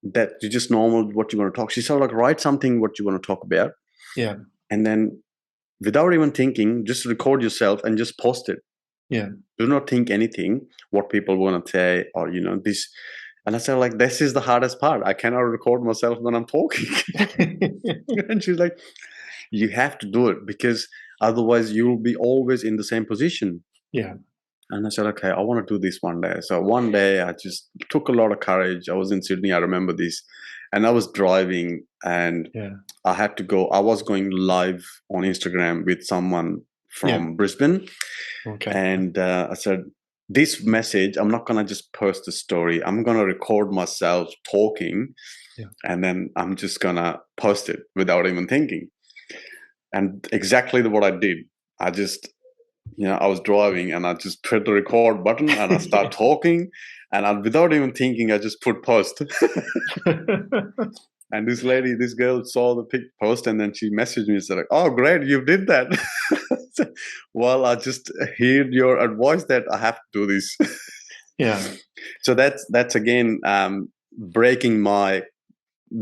that you just normal what you want to talk. She said, like, write something what you want to talk about. Yeah. And then without even thinking, just record yourself and just post it. Yeah. Do not think anything, what people want to say, or, this. And I said, like, this is the hardest part. I cannot record myself when I'm talking. And she's like, you have to do it, because otherwise you'll be always in the same position. Yeah. And I said, okay, I want to do this one day. So one day I just took a lot of courage. I was in Sydney, I remember this. And I was driving, and I had to go. I was going live on Instagram with someone from Brisbane. Okay. And I said, this message, I'm not going to just post a story. I'm going to record myself talking, and then I'm just going to post it without even thinking. And exactly what I did. I just, I was driving, and I just press the record button, and I start talking, and without even thinking, I just put post. And this girl saw the post, and then she messaged me and said, like, oh, great, you did that. Well, I just heard your advice that I have to do this. Yeah. So that's again, breaking my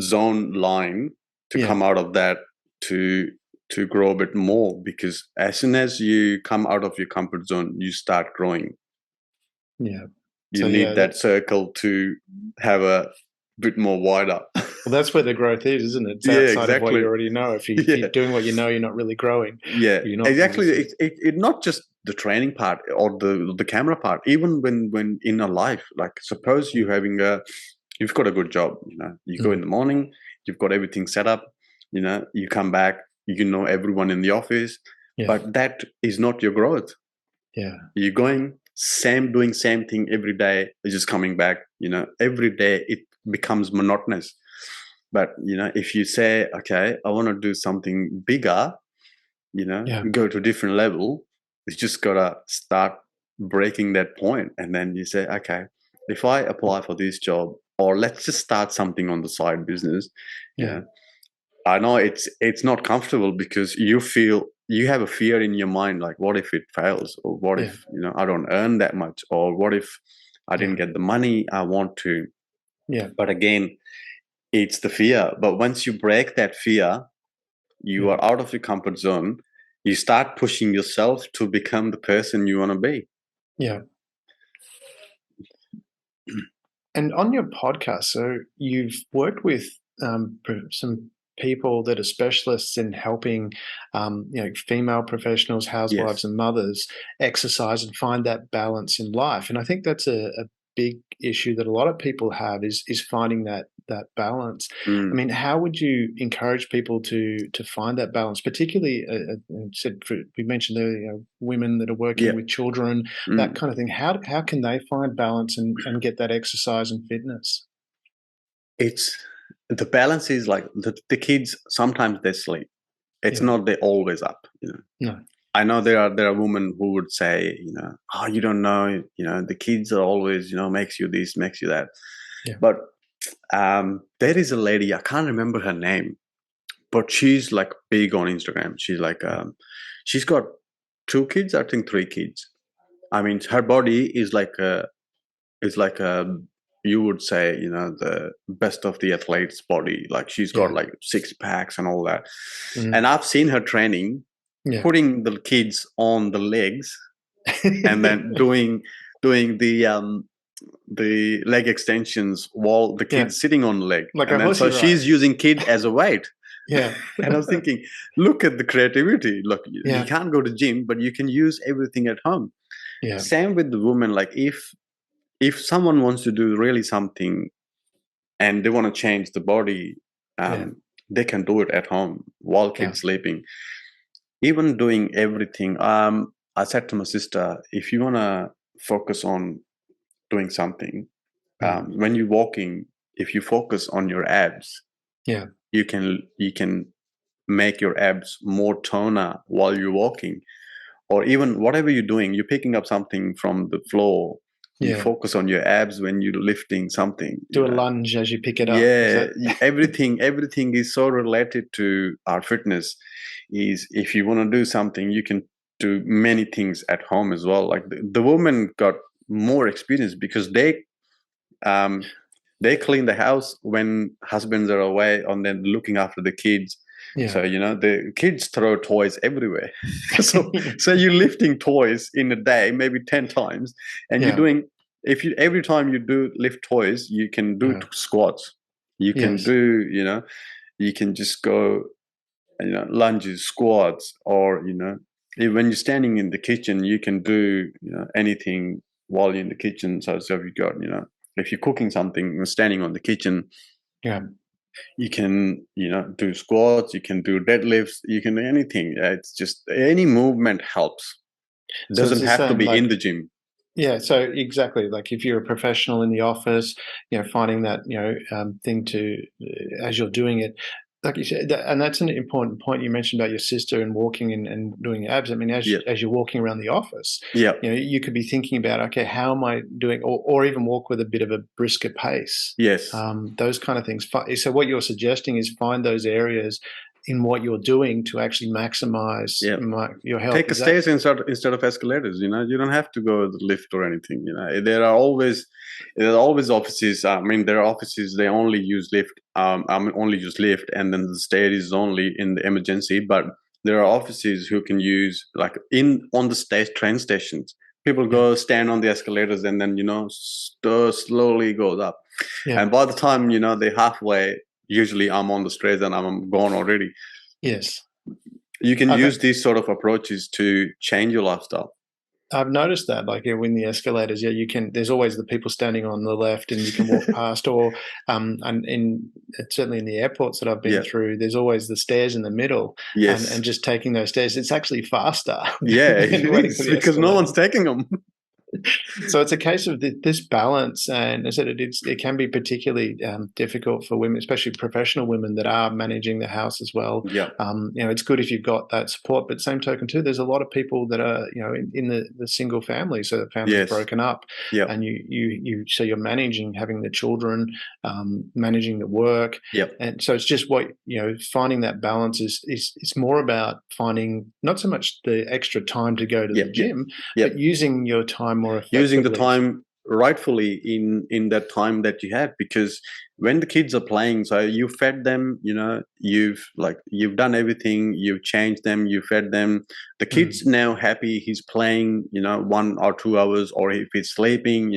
zone line to come out of that, to grow a bit more, because as soon as you come out of your comfort zone, you start growing. Yeah. you So, need yeah, that circle to have a bit more wider. well, that's where the growth is, isn't it? It's Yeah, outside of what exactly. you already know. If Yeah, you're doing what you know, you're not really growing. yeah, You're not exactly. obviously. It not just the training part or the camera part. Even when in a life, like suppose you've got a good job. You go in the morning, you've got everything set up. You come back, you know everyone in the office, Yeah, but that is not your growth. yeah, You're going doing same thing every day. It's just coming back. Every day it becomes monotonous. But if you say, okay, I want to do something bigger, yeah, go to a different level, you just gotta start breaking that point, and then you say, okay, if I apply for this job, or let's just start something on the side business, you yeah, know, I know it's not comfortable because you have a fear in your mind, like what if it fails, or what yeah, if I don't earn that much, or what if I yeah, didn't get the money I want to. yeah, But again, it's the fear. But once you break that fear, you yeah, are out of your comfort zone. You start pushing yourself to become the person you want to be. yeah. And on your podcast, so you've worked with some people that are specialists in helping, female professionals, housewives, Yes. and mothers exercise and find that balance in life. And I think that's a big issue that a lot of people have is finding that balance. I Mm. mean, how would you encourage people to find that balance, particularly we mentioned earlier, women that are Yeah. working with children, that Mm. kind of thing. How can they find balance and get that exercise and fitness? It's the balance is like the kids sometimes they sleep. It's Yeah. not they're always up. No. I know there are women who would say, oh, you don't know, the kids are always, makes you this, makes you that. Yeah. But there is a lady, I can't remember her name, but she's like big on Instagram. She's like, she's got 2 kids, I think 3 kids. I mean, her body is like you would say, the best of the athlete's body. Like she's got Yeah. like 6 packs and all that. Mm. And I've seen her training, Yeah. putting the kids on the legs and then doing the leg extensions while the Yeah. kid's sitting on the leg. Like a And then so horsey ride. she's using kid as a weight. Yeah. And I was thinking, look at the creativity. Look, you Yeah. can't go to gym, but you can use everything at home. Yeah. Same with the woman. Like if someone wants to do really something and they want to change the body, Yeah. they can do it at home while Yeah. kids sleeping. Even doing everything. I said to my sister, if you want to focus on doing something, Mm. when you're walking, if you focus on your abs, Yeah. you can make your abs more toner while you're walking. Or even whatever you're doing, you're picking up something from the floor, you Yeah. focus on your abs when you're lifting something. Do a lunge as you pick it up. Is Yeah, that? everything is so related to our fitness. Is if you want to do something, you can do many things at home as well. Like the women got more experience because um they clean the house when husbands are away and then looking after the kids. Yeah. So the kids throw toys everywhere. So you're lifting toys in a day maybe 10 times, and you're Yeah. doing, if you every time you do lift toys, you can do Yeah. squats, you can Yes. do, you can just go, lunges, squats, or when you're standing in the kitchen, you can do anything while you're in the kitchen. So if you got, if you're cooking something and standing on the kitchen, Yeah. you can do squats, you can do deadlifts, you can do anything. It's just any movement helps. It So it's doesn't the have to same, be in like, the gym. yeah, so exactly. Like if you're a professional in the office, finding that, thing to, as you're doing it, like you said, and that's an important point you mentioned about your sister and walking and doing abs. I mean, Yeah, as you're walking around the office, yeah, you could be thinking about, okay, how am I doing, or even walk with a bit of a brisker pace, yes, those kind of things. So what you're suggesting is find those areas in what you're doing to actually maximize yeah. your health. Take a Is that? stairs instead of escalators. You don't have to go the lift or anything. There are always offices. I mean, there are offices they only use lift. Only use lift, and then the stair is only in the emergency. But there are offices who can use, like, in on the train stations. People go stand on the escalators and then, slowly goes up. Yeah. And by the time, they're halfway, usually I'm on the stairs and I'm gone already. Yes. You can use these sort of approaches to change your lifestyle. I've noticed that, like in the escalators, you can. There's always the people standing on the left, and you can walk past. Or, and certainly in the airports that I've been through, there's always the stairs in the middle. Yes, and just taking those stairs, it's actually faster. Yeah, it is, because no one's taking them. So it's a case of this balance, and as I said, it can be particularly difficult for women, especially professional women that are managing the house as well. Yeah. It's good if you've got that support, but same token too, there's a lot of people that are, in the single family, so the family's broken up, and so you're managing having the children, managing the work, and so it's just finding that balance is more about finding not so much the extra time to go to the gym, but using your time more effectively. Using the time rightfully in that time that you have, because when the kids are playing, so you fed them, you've done everything, you've changed them, you fed them, the kid's now happy, he's playing 1 or 2 hours, or if he's sleeping,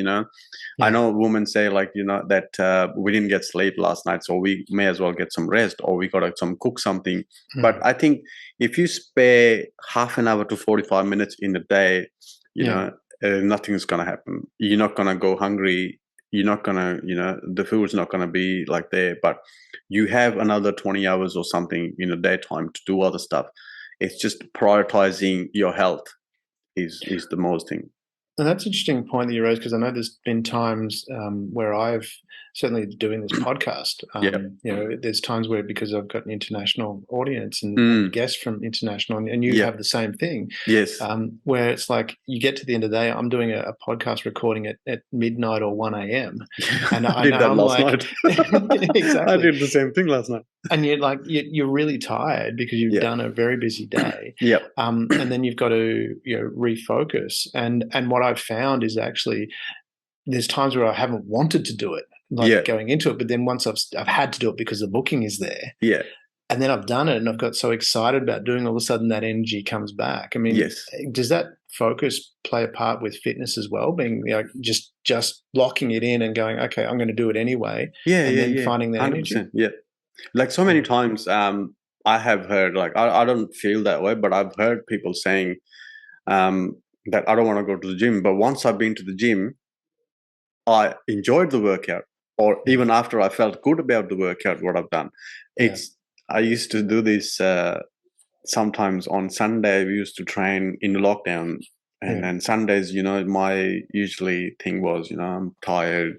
I know women say that we didn't get sleep last night, so we may as well get some rest, or we gotta cook something. But I think if you spare half an hour to 45 minutes in a day, nothing is going to happen. You're not going to go hungry. You're not going to, the food's not going to be there, but you have another 20 hours or something in the daytime to do other stuff. It's just prioritizing your health is the most thing. And that's an interesting point that you raised, because I know there's been times where I've certainly doing this podcast. There's times where, because I've got an international audience and guests from international, and you have the same thing. Yes. Where it's like you get to the end of the day, I'm doing a podcast recording at midnight or 1 a.m. And I did that last night. Exactly. I did the same thing last night. And you're really tired because you've done a very busy day. And then you've got to refocus. And what I've found is actually there's times where I haven't wanted to do it, going into it, but then once I've had to do it because the booking is there. And then I've done it and I've got so excited about doing, all of a sudden that energy comes back. I mean, does that focus play a part with fitness as well? Being just locking it in and going, okay, I'm going to do it anyway. And then finding that 100%, energy. Like so many times, I have heard, I don't feel that way, but I've heard people saying that I don't want to go to the gym. But once I've been to the gym, I enjoyed the workout, or even after I felt good about the workout, what I've done. I used to do this sometimes on Sunday. We used to train in the lockdown, and then Sundays, my usually thing was, I'm tired,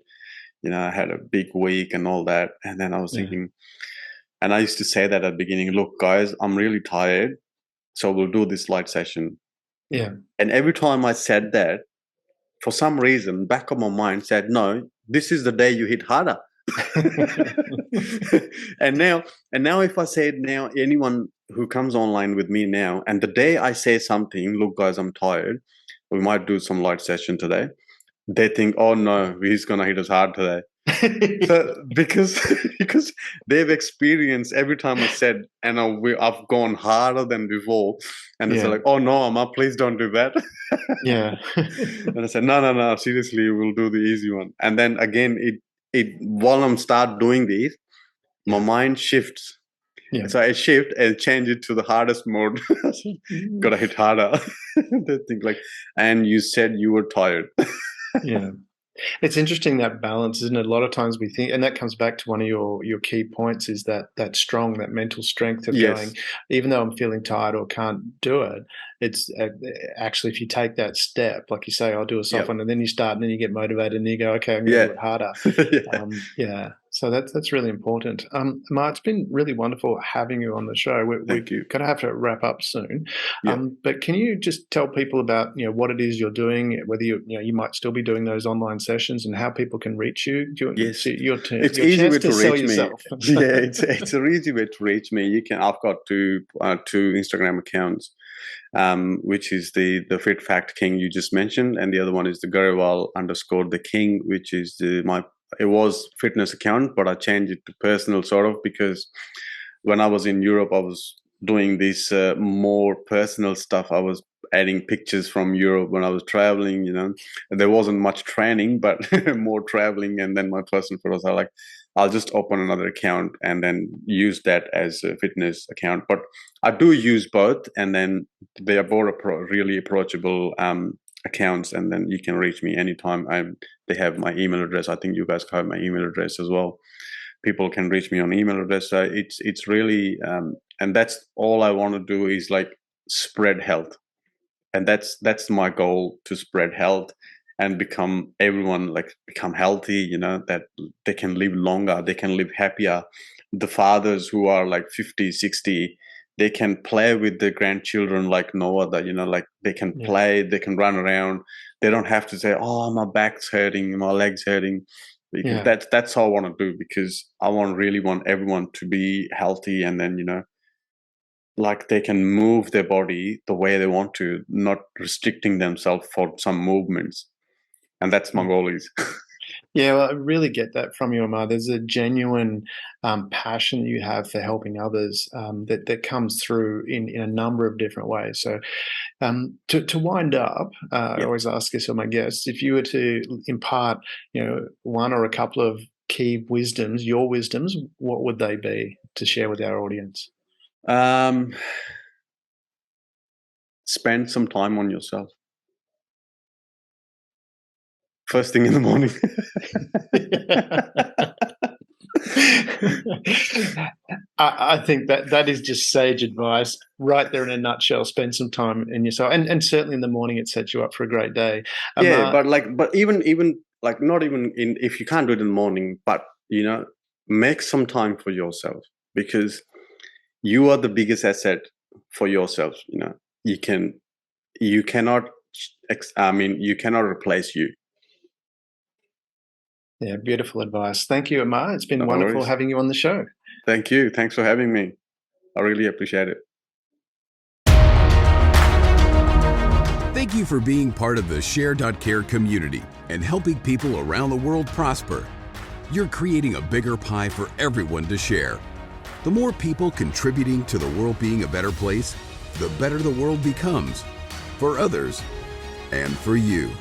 I had a big week and all that. And then I was thinking, and I used to say that at the beginning, look, guys, I'm really tired, so we'll do this light session. And every time I said that, for some reason, back of my mind said, no, this is the day you hit harder. and now if I say now, anyone who comes online with me now, and the day I say something, look, guys, I'm tired, we might do some light session today, they think, oh no, he's gonna hit us hard today. So, because they've experienced every time I said, and I've gone harder than before, and it's like, oh no, Amar, please don't do that. And I said, no, seriously, we'll do the easy one. And then again, it while I'm start doing these, my mind shifts. So I shift and change it to the hardest mode. Gotta hit harder. They think and you said you were tired. It's interesting, that balance, isn't it? A lot of times we think, and that comes back to one of your key points, is that mental strength of going, even though I'm feeling tired or can't do it, it's actually, if you take that step, like you say, I'll do a soft one, and then you start, and then you get motivated, and you go, okay, I'm going to do it harder. So that's really important. Amar, it's been really wonderful having you on the show. We're going to have to wrap up soon. But can you just tell people about what it is you're doing, whether you might still be doing those online sessions, and how people can reach you? It's easy way to reach me. It's an easy way to reach me. I've got two Instagram accounts, which is the Fit Fact King you just mentioned, and the other one is the Grewal _ the King, which is it was fitness account, but I changed it to personal, sort of, because when I was in Europe, I was doing this more personal stuff. I was adding pictures from Europe when I was traveling. There wasn't much training, but more traveling. And then my personal photos are like, I'll just open another account and then use that as a fitness account. But I do use both, and then they are both really approachable accounts, and then you can reach me anytime. They have my email address. I think you guys have my email address as well. People can reach me on email address. It's really and that's all I want to do is like spread health, and that's my goal, to spread health and become healthy. That they can live longer, they can live happier. The fathers who are like 50, 60, they can play with their grandchildren like no other. Like they can play, they can run around. They don't have to say, oh, my back's hurting, my leg's hurting. Because that's all I want to do, because I really want everyone to be healthy, and then like they can move their body the way they want to, not restricting themselves for some movements. And that's my goal is. Yeah, well, I really get that from you, Amar. There's a genuine passion that you have for helping others that comes through in a number of different ways. So to wind up, I always ask this of my guests, if you were to impart, one or a couple of key wisdoms, your wisdoms, what would they be to share with our audience? Spend some time on yourself. First thing in the morning. I think that is just sage advice right there in a nutshell. Spend some time in yourself, and certainly in the morning it sets you up for a great day. But even like, not even if you can't do it in the morning, but make some time for yourself, because you are the biggest asset for yourself. You cannot replace you. Yeah, beautiful advice. Thank you, Amar. It's been wonderful having you on the show. Thank you. Thanks for having me. I really appreciate it. Thank you for being part of the Share.Care community and helping people around the world prosper. You're creating a bigger pie for everyone to share. The more people contributing to the world being a better place, the better the world becomes, for others and for you.